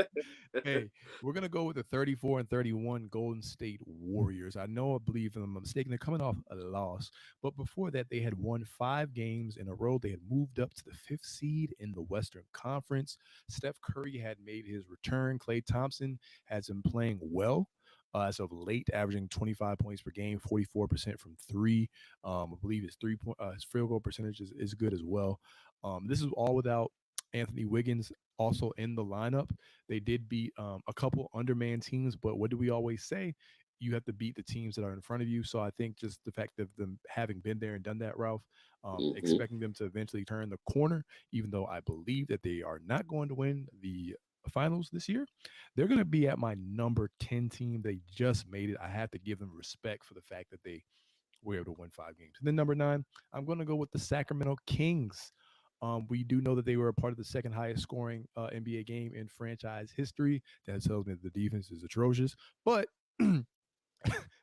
Speaker 2: Hey, we're gonna go with the 34 and 31 Golden State Warriors. I know, I believe, if I'm mistaken, they're coming off a loss, but before that, they had won 5 games in a row. They had moved up to the 5th seed in the Western Conference. Steph Curry had made his return. Klay Thompson has been playing well. As of late, averaging 25 points per game, 44% from three. I believe his 3 point, his field goal percentage is good as well. This is all without Anthony Wiggins also in the lineup. They did beat a couple underman teams, but what do we always say? You have to beat the teams that are in front of you. So I think just the fact of them having been there and done that, Ralph,
Speaker 1: Hmm.
Speaker 2: expecting them to eventually turn the corner, even though I believe that they are not going to win the finals this year, they're going to be at my number 10 team. They just made it. I have to give them respect for the fact that they were able to win 5 games. And then number 9, I'm going to go with the Sacramento Kings. We do know that they were a part of the second highest scoring NBA game in franchise history. That tells me that the defense is atrocious, but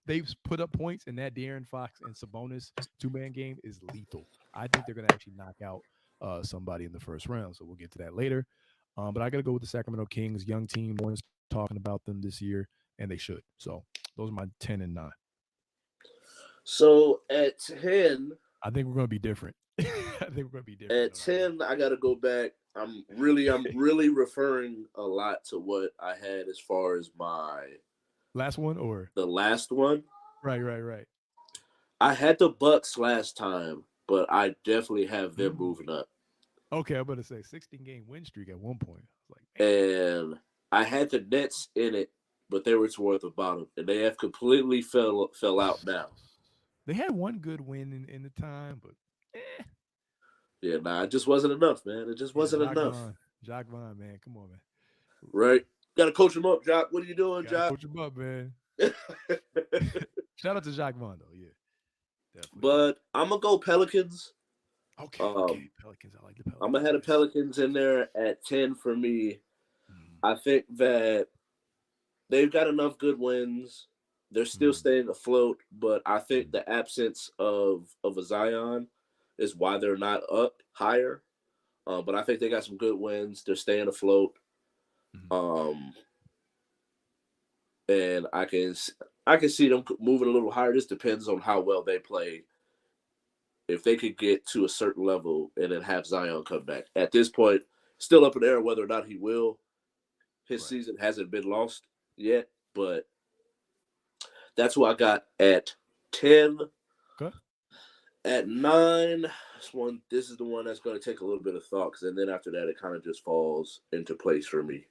Speaker 2: they've put up points, and that De'Aaron Fox and Sabonis 2-man game is lethal. I think they're going to actually knock out somebody in the first round. So we'll get to that later. But I got to go with the Sacramento Kings, young team. No one's talking about them this year, and they should. So those are my 10 and 9.
Speaker 1: So at 10,
Speaker 2: I think we're going to be different. I think we're going to be different
Speaker 1: at
Speaker 2: on that one.
Speaker 1: 10, I gotta go back. I'm really referring a lot to what I had as far as my
Speaker 2: Last one or
Speaker 1: the last one.
Speaker 2: right, right, right.
Speaker 1: I had the Bucks last time, but I definitely have them
Speaker 2: Ooh.
Speaker 1: moving up.
Speaker 2: Okay, I'm going to say 16-game win streak at one point. I was like, man,
Speaker 1: And I had the Nets in it, but they were towards the bottom, and they have completely fell out now.
Speaker 2: they had one good win in the time, but eh.
Speaker 1: Yeah, nah, it just wasn't enough, man. It just
Speaker 2: Yeah,
Speaker 1: wasn't enough.
Speaker 2: Jacques Vaughn, man, come on, man.
Speaker 1: Right? Got to coach him up, Jock. What are you doing,
Speaker 2: Got to
Speaker 1: Jock?
Speaker 2: coach him up, man. Shout out to Jacques Vaughn, though. Yeah, definitely,
Speaker 1: But
Speaker 2: definitely.
Speaker 1: I'm gonna go Pelicans.
Speaker 2: Okay, okay.
Speaker 1: Um,
Speaker 2: Pelicans, I like the
Speaker 1: I'm gonna
Speaker 2: Pelicans.
Speaker 1: have the
Speaker 2: Yes.
Speaker 1: Pelicans in there at 10 for me.
Speaker 2: Mhm,
Speaker 1: I think that they've got enough good wins. They're still
Speaker 2: mhm,
Speaker 1: staying afloat, but I think
Speaker 2: mhm,
Speaker 1: the absence of a Zion is why they're not up higher. But I think they got some good wins. They're staying afloat,
Speaker 2: mhm.
Speaker 1: um, and I can see them moving a little higher. This depends on how well they play. If they could get to a certain level and then have Zion come back. At this point, still up in the air whether or not he will. His
Speaker 2: Right.
Speaker 1: season hasn't been lost yet, but that's who I got at 10.
Speaker 2: Okay.
Speaker 1: At 9, this is the one that's going to take a little bit of thought because then after that it kind of just falls into place for me.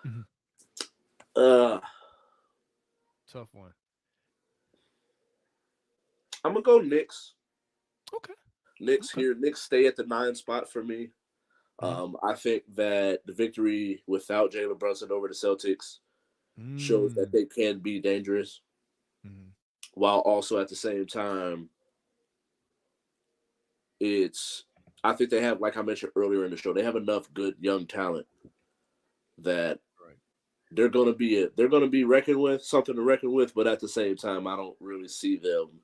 Speaker 2: Mhm.
Speaker 1: Uh,
Speaker 2: Tough one.
Speaker 1: I'm gonna go Knicks.
Speaker 2: Okay.
Speaker 1: Knicks
Speaker 2: Okay.
Speaker 1: here. Knicks stay at the 9 spot for me.
Speaker 2: Mhm.
Speaker 1: I think that the victory without Jalen Brunson over the Celtics shows that
Speaker 2: Mm.
Speaker 1: they can be dangerous,
Speaker 2: Mhm.
Speaker 1: while also at the same time, it's I think they have, like I mentioned earlier in the show, they have enough good young talent that
Speaker 2: Right.
Speaker 1: they're gonna be reckoned with, something to reckon with. But at the same time, I don't really see them.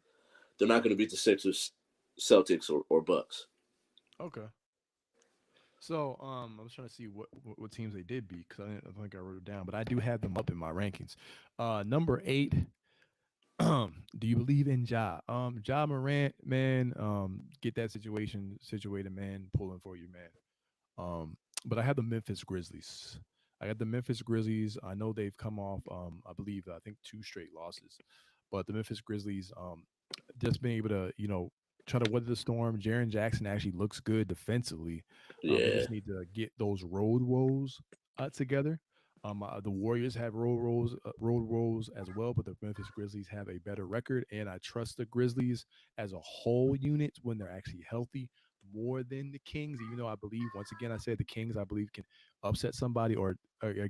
Speaker 1: They're not going to beat the Sixers, Celtics, or Bucks.
Speaker 2: Okay. So, I was trying to see what teams they did beat because I don't think I wrote it down, but I do have them up in my rankings. Number 8. Do you believe in Ja? Ja Morant, man. Get that situation situated, man. Pulling for you, man. But I have the Memphis Grizzlies. I got the Memphis Grizzlies. I know they've come off, I believe, I think 2 straight losses, but the Memphis Grizzlies, just being able to, try to weather the storm. Jaren Jackson actually looks good defensively. They
Speaker 1: Yeah,
Speaker 2: just need to get those road woes together. The Warriors have road woes as well, but the Memphis Grizzlies have a better record, and I trust the Grizzlies as a whole unit when they're actually healthy more than the Kings, even though I believe, once again, I said the Kings, I believe, can upset somebody or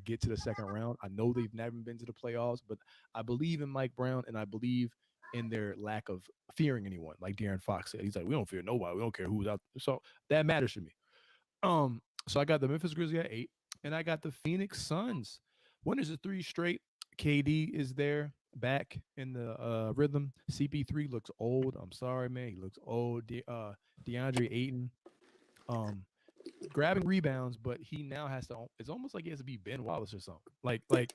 Speaker 2: get to the second round. I know they've never been to the playoffs, but I believe in Mike Brown, and I believe in their lack of fearing anyone. Like De'Aaron Fox said, he's like, we don't fear nobody. We don't care who's out. So that matters to me. So I got the Memphis Grizzlies at 8, and I got the Phoenix Suns. Winners of 3 straight. KD is there, back in the rhythm. CP3 looks old. I'm sorry, man. He looks old. DeAndre Ayton, um, grabbing rebounds, but he now has to. It's almost like he has to be Ben Wallace or something. Like
Speaker 1: Yeah,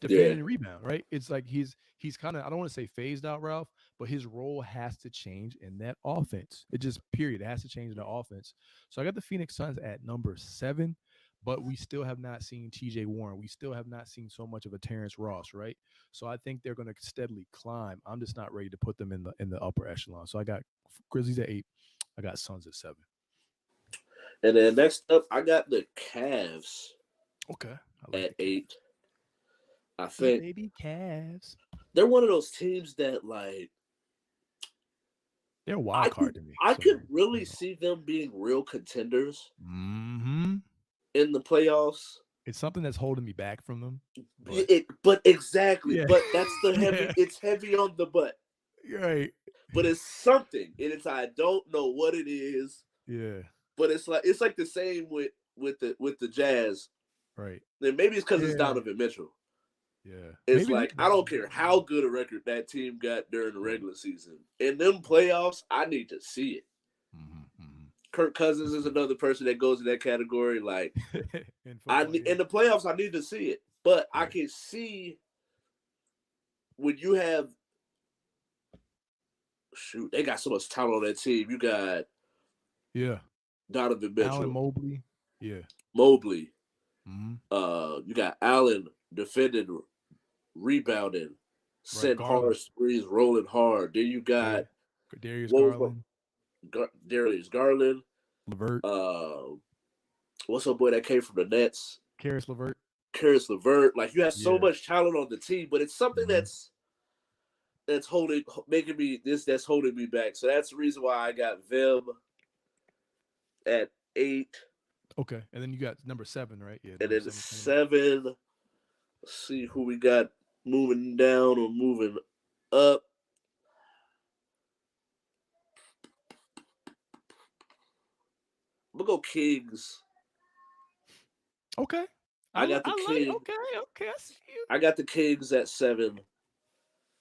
Speaker 2: defending and rebound, right? It's like he's kind of, I don't want to say phased out, Ralph, but his role has to change in that offense. It just period. It has to change in the offense. So I got the Phoenix Suns at number 7, but we still have not seen TJ Warren. We still have not seen so much of a Terrence Ross, right? So I think they're going to steadily climb. I'm just not ready to put them in the upper echelon. So I got Grizzlies at 8. I got Suns at 7.
Speaker 1: and then next up, I got the Cavs
Speaker 2: Okay, I like
Speaker 1: at
Speaker 2: the Cavs.
Speaker 1: 8. I
Speaker 2: Yeah,
Speaker 1: think
Speaker 2: baby, Cavs.
Speaker 1: they're one of those teams that like
Speaker 2: They're a
Speaker 1: I
Speaker 2: wild
Speaker 1: could
Speaker 2: card to me.
Speaker 1: I
Speaker 2: So
Speaker 1: could
Speaker 2: you
Speaker 1: really
Speaker 2: know.
Speaker 1: see them being real contenders
Speaker 2: Mm-hmm.
Speaker 1: in the playoffs.
Speaker 2: It's something that's holding me back from them, but
Speaker 1: But exactly,
Speaker 2: yeah,
Speaker 1: but that's the
Speaker 2: yeah,
Speaker 1: heavy. It's heavy on the butt,
Speaker 2: you're right.
Speaker 1: but it's something, and it's I don't know what it is,
Speaker 2: Yeah,
Speaker 1: but it's like the same with the Jazz.
Speaker 2: right.
Speaker 1: And maybe it's because it's
Speaker 2: Yeah,
Speaker 1: Donovan Mitchell.
Speaker 2: yeah.
Speaker 1: It's
Speaker 2: Maybe it
Speaker 1: like
Speaker 2: is
Speaker 1: I don't
Speaker 2: Donovan
Speaker 1: care
Speaker 2: Mitchell.
Speaker 1: how good a record that team got during the
Speaker 2: Right,
Speaker 1: regular season. In them playoffs, I need to see it.
Speaker 2: mm-hmm, mm-hmm.
Speaker 1: Kirk Cousins
Speaker 2: That's
Speaker 1: is
Speaker 2: fair.
Speaker 1: another person that goes in that category. Like
Speaker 2: In football, yeah,
Speaker 1: in the playoffs, I need to see it. But I
Speaker 2: right.
Speaker 1: can see when you have shoot, they got so much talent on that team. You got
Speaker 2: Yeah,
Speaker 1: Donovan
Speaker 2: Allen
Speaker 1: Mitchell,
Speaker 2: Mobley. Yeah,
Speaker 1: Mobley.
Speaker 2: mm-hmm.
Speaker 1: You got Allen defending, rebounding,
Speaker 2: Right.
Speaker 1: setting hard
Speaker 2: Garland.
Speaker 1: threes, rolling hard. Then you
Speaker 2: Yeah,
Speaker 1: got
Speaker 2: Darius
Speaker 1: what was
Speaker 2: Garland,
Speaker 1: Darius Garland.
Speaker 2: Levert,
Speaker 1: Uh, what's up, boy that came from the Nets?
Speaker 2: Karis Levert.
Speaker 1: Karis LeVert. Like you have so
Speaker 2: Yeah.
Speaker 1: much talent on the team, but it's something
Speaker 2: Mm-hmm.
Speaker 1: that's holding making me this that's holding me back. So that's the reason why I got them at 8,
Speaker 2: Okay, and then you got number 7, right? Yeah,
Speaker 1: and
Speaker 2: number
Speaker 1: then
Speaker 2: 7 coming up.
Speaker 1: 7. Let's see who we got moving down or moving up. I'm gonna go Kings.
Speaker 2: Okay.
Speaker 1: I got the
Speaker 2: I like.
Speaker 1: King.
Speaker 2: Okay, okay. I see you.
Speaker 1: I got the Kings at 7.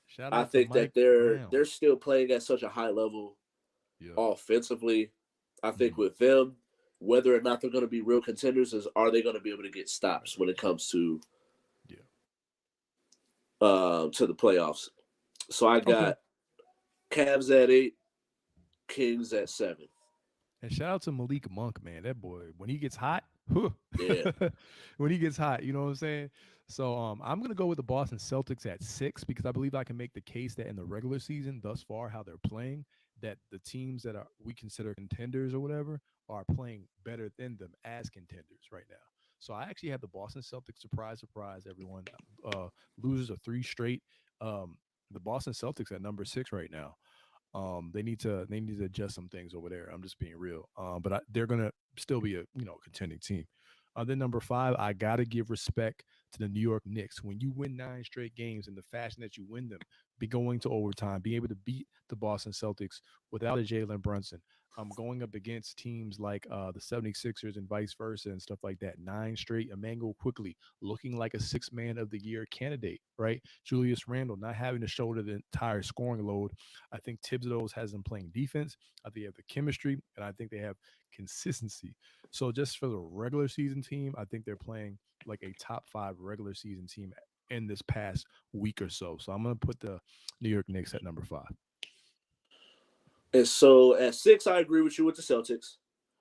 Speaker 2: Shout
Speaker 1: I
Speaker 2: out to
Speaker 1: think that
Speaker 2: Mike
Speaker 1: they're
Speaker 2: Brown.
Speaker 1: still playing at such a high level
Speaker 2: Yeah.
Speaker 1: offensively. I think
Speaker 2: Mhm.
Speaker 1: with them, whether or not they're going to be real contenders is are they going to be able to get
Speaker 2: Right,
Speaker 1: stops when
Speaker 2: right.
Speaker 1: it comes
Speaker 2: Yeah.
Speaker 1: to the playoffs. So I
Speaker 2: Okay.
Speaker 1: got Cavs at 8, Kings at 7.
Speaker 2: And shout out to Malik Monk, man. That boy, when he gets hot, whew,
Speaker 1: Yeah.
Speaker 2: when he gets hot, you know what I'm saying? So I'm gonna go with the Boston Celtics at 6 because I believe I can make the case that in the regular season, thus far, how they're playing, that the teams that are we consider contenders or whatever are playing better than them as contenders right now. So I actually have the Boston Celtics, surprise, surprise, everyone, losers of 3 straight. Um, the Boston Celtics at number 6 right now. They need to adjust some things over there. I'm just being real. They're gonna still be a contending team. Then number 5, I gotta give respect to the New York Knicks. When you win 9 straight games in the fashion that you win them, be going to overtime, be able to beat the Boston Celtics without a Jalen Brunson. Going up against teams like the 76ers and vice versa and stuff like that. 9 straight. Emmanuel quickly looking like a 6 man of the year candidate, right? Julius Randle not having to shoulder the entire scoring load. I think Thibodeau has them playing defense. I think they have the chemistry, and I think they have consistency. So just for the regular season team, I think they're playing like a top 5 regular season team in this past week or so. So I'm gonna put the New York Knicks at number 5.
Speaker 1: And so at 6, I agree with you with the Celtics.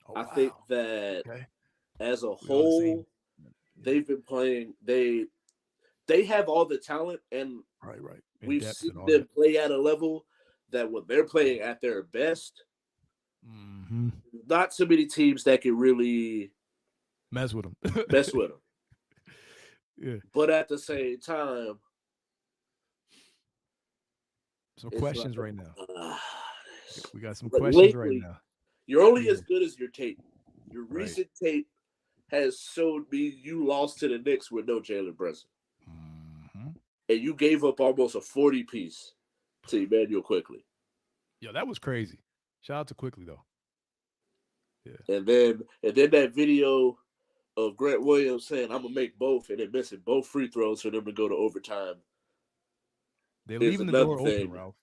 Speaker 2: Oh
Speaker 1: I think
Speaker 2: wow.
Speaker 1: that
Speaker 2: Okay.
Speaker 1: as a
Speaker 2: We on the same.
Speaker 1: whole,
Speaker 2: Yeah.
Speaker 1: they've been playing. They have all the talent, and
Speaker 2: Right. Right. In
Speaker 1: we've
Speaker 2: depth
Speaker 1: seen
Speaker 2: and all that.
Speaker 1: them play at a level that when they're playing at their best,
Speaker 2: Mm-hmm.
Speaker 1: not too many teams that can really
Speaker 2: Mess with them.
Speaker 1: mess with them.
Speaker 2: Yeah.
Speaker 1: But at the same time,
Speaker 2: Some
Speaker 1: it's like
Speaker 2: questions right now.
Speaker 1: uh,
Speaker 2: We got some questions right
Speaker 1: lately
Speaker 2: now.
Speaker 1: you're only
Speaker 2: Yeah.
Speaker 1: as good as your tape. Your
Speaker 2: Right.
Speaker 1: recent tape has showed me you lost to the Knicks with no Jalen Brunson,
Speaker 2: Mm-hmm.
Speaker 1: and you gave up almost a 40 piece. to Emmanuel Quickly.
Speaker 2: Yo, that was crazy. Shout out to Quickly though. Yeah.
Speaker 1: And then that video of Grant Williams saying, "I'm gonna make both," and then missing both free throws for them to go to overtime
Speaker 2: They're
Speaker 1: is
Speaker 2: leaving the
Speaker 1: another
Speaker 2: door open,
Speaker 1: thing.
Speaker 2: Ralph.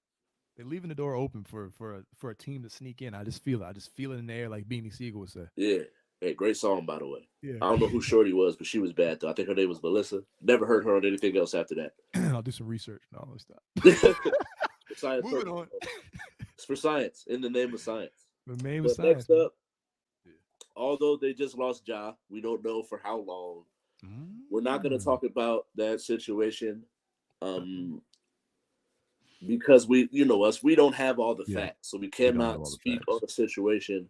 Speaker 2: They're leaving the door open for a team to sneak in. I just feel it. I just feel it in the air, like Beanie Siegel would say.
Speaker 1: Yeah, hey, great song by the way.
Speaker 2: Yeah.
Speaker 1: I don't know who Shorty was, but she was bad though. I think her name was Melissa. Never heard her on anything else after that.
Speaker 2: I'll do some research. No, let's stop.
Speaker 1: For science
Speaker 2: Moving
Speaker 1: purposes.
Speaker 2: on.
Speaker 1: It's for science, in the name of science.
Speaker 2: The name of
Speaker 1: But
Speaker 2: science.
Speaker 1: next up, although they just lost Ja, we don't know for how long. We're not going to talk about that situation because you know us, we don't have all the facts, so we cannot speak on a situation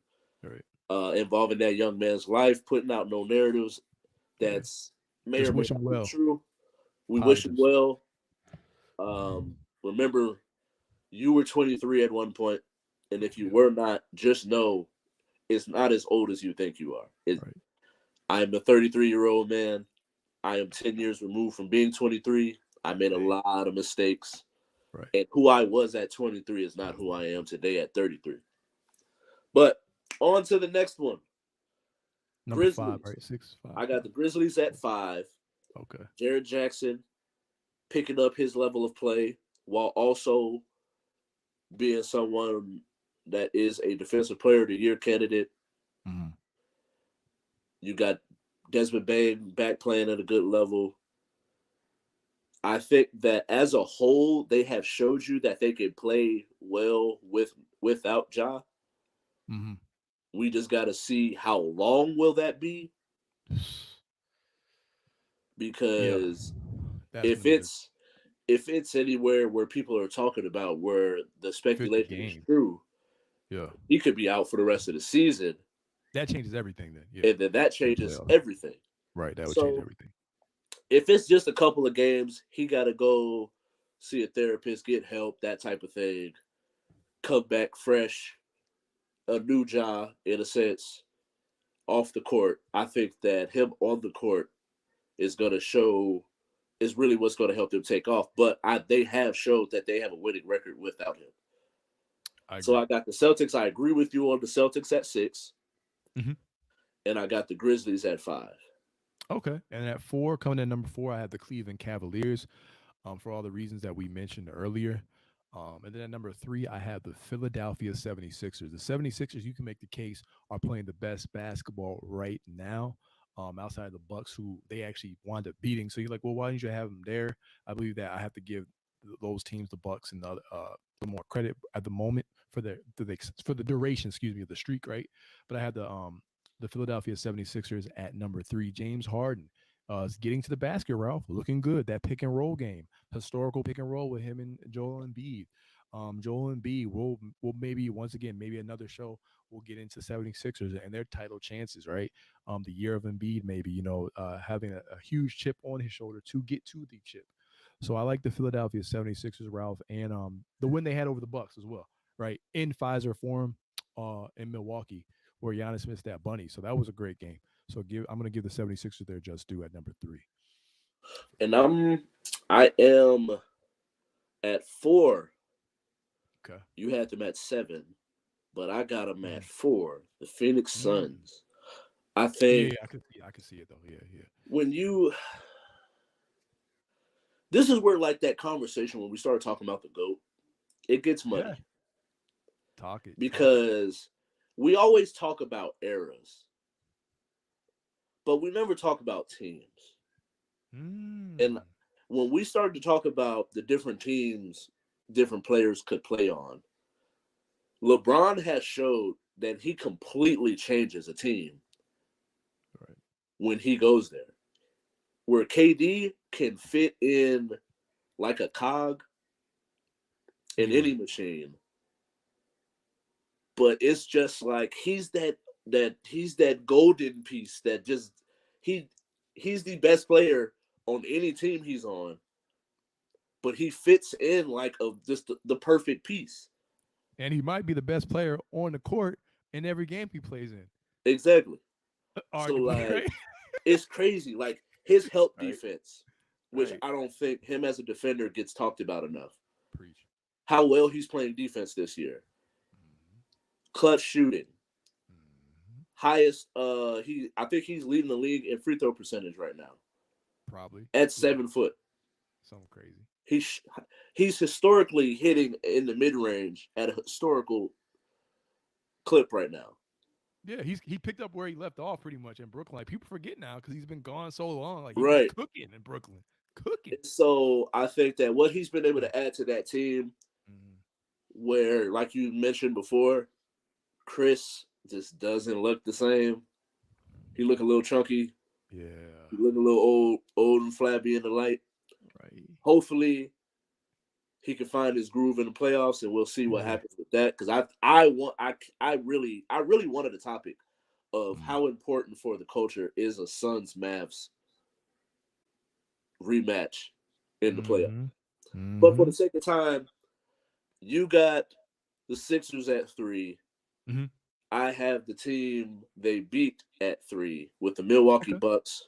Speaker 1: involving that young man's life, putting out no narratives that's may
Speaker 2: just
Speaker 1: or may
Speaker 2: wish him
Speaker 1: not
Speaker 2: well.
Speaker 1: be true. We
Speaker 2: Positives.
Speaker 1: wish him well. Remember, you were 23 at one point, and if you were not, just know it's not as old as you think you are. I'm a 33-year-old man. I am 10 years removed from being 23. I made a lot of mistakes. And who I was at 23 is not who I am today at 33. But on to the next one.
Speaker 2: Number
Speaker 1: Grizzlies.
Speaker 2: 5, right? 6, 5.
Speaker 1: I got the Grizzlies at 5.
Speaker 2: Okay.
Speaker 1: Jared Jackson picking up his level of play while also being someone that is a Defensive Player of the Year candidate.
Speaker 2: Mm-hmm.
Speaker 1: You got Desmond Bain back playing at a good level. I think that as a whole, they have showed you that they can play well without Ja.
Speaker 2: Mm-hmm.
Speaker 1: We just got to see how long will that be. Because if it's anywhere where people are talking about where the speculation is true, he could be out for the rest of the season.
Speaker 2: That changes everything then. Yeah.
Speaker 1: And then that changes everything.
Speaker 2: Right. That would change everything.
Speaker 1: If it's just a couple of games, he got to go see a therapist, get help, that type of thing, come back fresh, a new Ja, in a sense, off the court. I think that him on the court is going to show is really what's going to help them take off. But they have showed that they have a winning record without him. So I got the Celtics. I agree with you on the Celtics at 6.
Speaker 2: Mm-hmm.
Speaker 1: And I got the Grizzlies at 5.
Speaker 2: Okay. And at 4, coming in number 4, I have the Cleveland Cavaliers for all the reasons that we mentioned earlier. And then at number 3, I have the Philadelphia 76ers. The 76ers, you can make the case, are playing the best basketball right now outside of the Bucks, who they actually wound up beating. So you're like, well, why didn't you have them there? I believe that I have to give those teams, the Bucks and the more credit at the moment for the duration, of the streak, right? But I had the Philadelphia 76ers at number 3. James Harden is getting to the basket, Ralph. Looking good. That pick and roll game. Historical pick and roll with him and Joel Embiid. Joel Embiid will maybe once again, maybe another show, we'll get into 76ers and their title chances, right? The year of Embiid, maybe, having a huge chip on his shoulder to get to the chip. So I like the Philadelphia 76ers, Ralph, and the win they had over the Bucks as well, right? In Pfizer Forum in Milwaukee, where Giannis missed that bunny. So that was a great game. So I'm going to give the 76ers their just due at number 3.
Speaker 1: And I am at 4.
Speaker 2: Okay.
Speaker 1: You had them at 7, but I got them at 4. The Phoenix Suns. I think.
Speaker 2: Yeah, I can see it though. Yeah.
Speaker 1: When this is where like that conversation when we started talking about the GOAT, it gets muddy.
Speaker 2: Yeah. Talk it.
Speaker 1: Because we always talk about eras, but we never talk about teams. And when we started to talk about the different teams different players could play on, LeBron has showed that he completely changes a team when he goes there. Where KD can fit in like a cog in any machine. But it's just like he's that golden piece that just he's the best player on any team he's on, but he fits in like just the perfect piece.
Speaker 2: And he might be the best player on the court in every game he plays in.
Speaker 1: Exactly.
Speaker 2: Arguably,
Speaker 1: so like
Speaker 2: right?
Speaker 1: It's crazy. Like his help defense, which I don't think him as a defender gets talked about enough.
Speaker 2: Preach.
Speaker 1: how well he's playing defense this year,
Speaker 2: Mm-hmm.
Speaker 1: clutch shooting,
Speaker 2: Mm-hmm.
Speaker 1: highest. I think he's leading the league in free throw percentage right now
Speaker 2: Probably.
Speaker 1: at
Speaker 2: Yeah.
Speaker 1: 7 foot.
Speaker 2: Something crazy.
Speaker 1: He's he's historically hitting in the mid range at a historical clip right now.
Speaker 2: Yeah, he picked up where he left off pretty much in Brooklyn. Like people forget now because he's been gone so long. Like he was
Speaker 1: Right.
Speaker 2: cooking in Brooklyn, cooking.
Speaker 1: So I think that what he's been able
Speaker 2: Mm-hmm.
Speaker 1: to add to that team,
Speaker 2: Mm-hmm.
Speaker 1: where like you mentioned before, Chris just doesn't look the same. He look a little chunky.
Speaker 2: Yeah.
Speaker 1: He look a little old and flabby in the light.
Speaker 2: Right.
Speaker 1: Hopefully, he can find his groove in the playoffs, and we'll see what
Speaker 2: Yeah.
Speaker 1: happens with that. Because I really wanted a topic of
Speaker 2: Mm-hmm.
Speaker 1: how important for the culture is a Suns Mavs rematch in the playoffs.
Speaker 2: Mm-hmm.
Speaker 1: But for
Speaker 2: Mm-hmm.
Speaker 1: the sake of time, you got the Sixers at 3.
Speaker 2: Mm-hmm.
Speaker 1: I have the team they beat at 3 with the Milwaukee
Speaker 2: Okay.
Speaker 1: Bucks.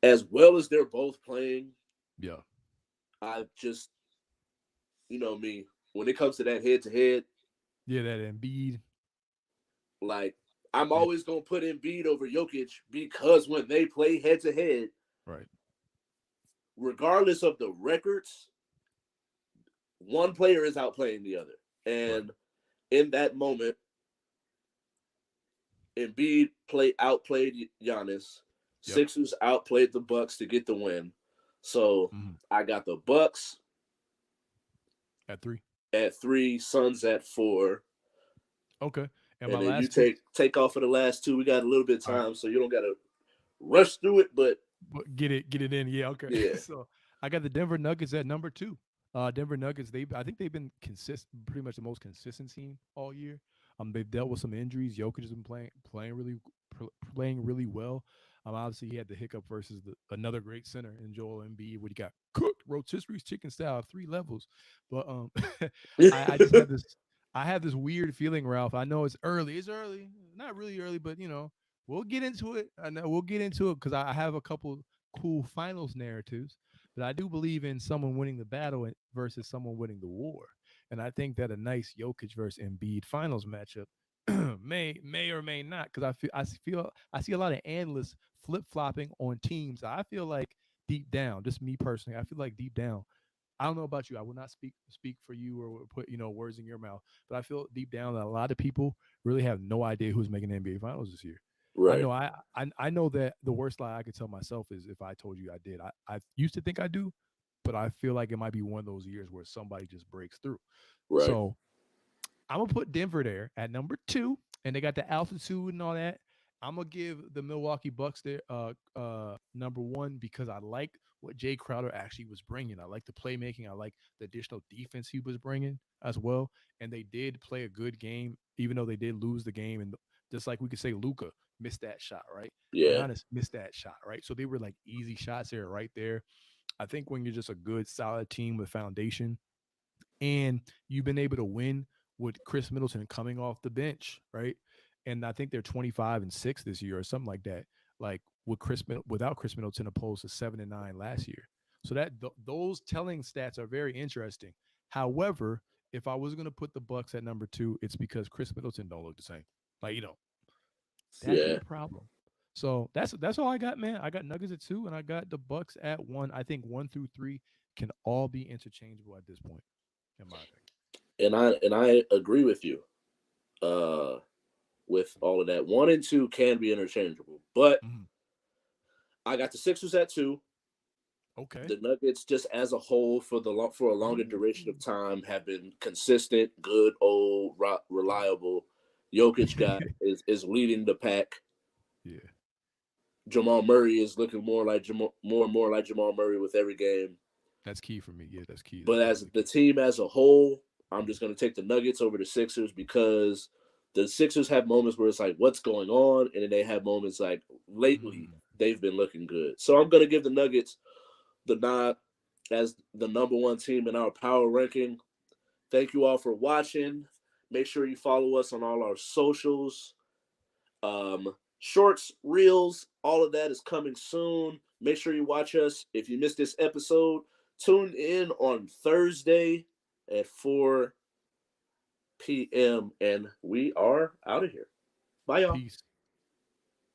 Speaker 1: As well as they're both playing,
Speaker 2: Yeah.
Speaker 1: I just, me, when it comes to that head to head,
Speaker 2: Yeah. That Embiid.
Speaker 1: like, I'm
Speaker 2: Yeah.
Speaker 1: always going to put Embiid over Jokic because when they play head to head,
Speaker 2: Right.
Speaker 1: regardless of the records, one player is outplaying the other.
Speaker 2: Right.
Speaker 1: And in that moment, Embiid outplayed Giannis.
Speaker 2: Yep.
Speaker 1: Sixers outplayed the Bucks to get the win. So
Speaker 2: Mm-hmm.
Speaker 1: I got the Bucks
Speaker 2: At 3.
Speaker 1: at 3, Suns at 4,
Speaker 2: Okay. And my
Speaker 1: and then you
Speaker 2: last pick.
Speaker 1: take off for the last two. We got a little bit of
Speaker 2: All right.
Speaker 1: time, so you don't got to rush through it. But
Speaker 2: But get it in. Yeah, okay.
Speaker 1: yeah,
Speaker 2: So I got the Denver Nuggets at number 2. Denver Nuggets. I think they've been consistent, pretty much the most consistent team all year. They've dealt with some injuries. Jokic has been playing really well. Obviously he had the hiccup versus another great center in Joel Embiid, where he got cooked rotisseries chicken style, 3 levels. But I just have this. I have this weird feeling, Ralph. I know it's early. It's early, not really early, but we'll get into it. I know we'll get into it because I have a couple cool finals narratives. But I do believe in someone winning the battle versus someone winning the war. And I think that a nice Jokic versus Embiid finals matchup may or may not, because I see a lot of analysts flip flopping on teams. I feel like deep down, just me personally, I feel like deep down, I don't know about you. I will not speak for you or put words in your mouth, but I feel deep down that a lot of people really have no idea who's making the NBA Finals this year. I
Speaker 1: right,
Speaker 2: know I know that the worst lie I could tell myself is if I told you I did. I used to think I do, but I feel like it might be one of those years where somebody just breaks through.
Speaker 1: right,
Speaker 2: So I'm gonna put Denver there at number 2, and they got the altitude and all that. I'm gonna give the Milwaukee Bucks there number 1, because I like what Jay Crowder actually was bringing. I like the playmaking. I like the additional defense he was bringing as well. And they did play a good game, even though they did lose the game. And just like we could say, Luca missed that shot, right?
Speaker 1: yeah,
Speaker 2: Giannis missed that shot, right? So they were like easy shots there, right there. I think when you're just a good, solid team with foundation, and you've been able to win with Chris Middleton coming off the bench, right? And I think they're 25-6 this year or something like that. Like without Chris Middleton, opposed to 7-9 last year. So those telling stats are very interesting. However, if I was going to put the Bucks at number 2, it's because Chris Middleton don't look the same. Like that could be
Speaker 1: yeah.
Speaker 2: a problem. So that's all I got, man. I got Nuggets at 2, and I got the Bucks at 1. I think 1 through 3 can all be interchangeable at this point, in my opinion.
Speaker 1: And I agree with you. Uh, with all of that, 1 and 2 can be interchangeable, but
Speaker 2: Mhm.
Speaker 1: I got the Sixers at 2.
Speaker 2: Okay.
Speaker 1: The Nuggets, just as a whole, for a longer duration of
Speaker 2: Mm.
Speaker 1: time, have been consistent, good, old, reliable. Jokic guy is leading the pack.
Speaker 2: Yeah,
Speaker 1: Jamal Murray is looking more and more like Jamal Murray with every game.
Speaker 2: that's key for me. Yeah, that's key. That's
Speaker 1: But as
Speaker 2: definitely
Speaker 1: the
Speaker 2: key.
Speaker 1: team as a whole, I'm
Speaker 2: Mhm.
Speaker 1: just going to take the Nuggets over the Sixers because the Sixers have moments where it's like, what's going on? And then they have moments like lately
Speaker 2: Mm.
Speaker 1: they've been looking good. So I'm going to give the Nuggets the nod as the number 1 team in our power ranking. Thank you all for watching. Make sure you follow us on all our socials. Shorts, reels, all of that is coming soon. Make sure you watch us. If you missed this episode, tune in on Thursday at 4 p.m. And we are out of here. Bye, y'all.
Speaker 2: Peace.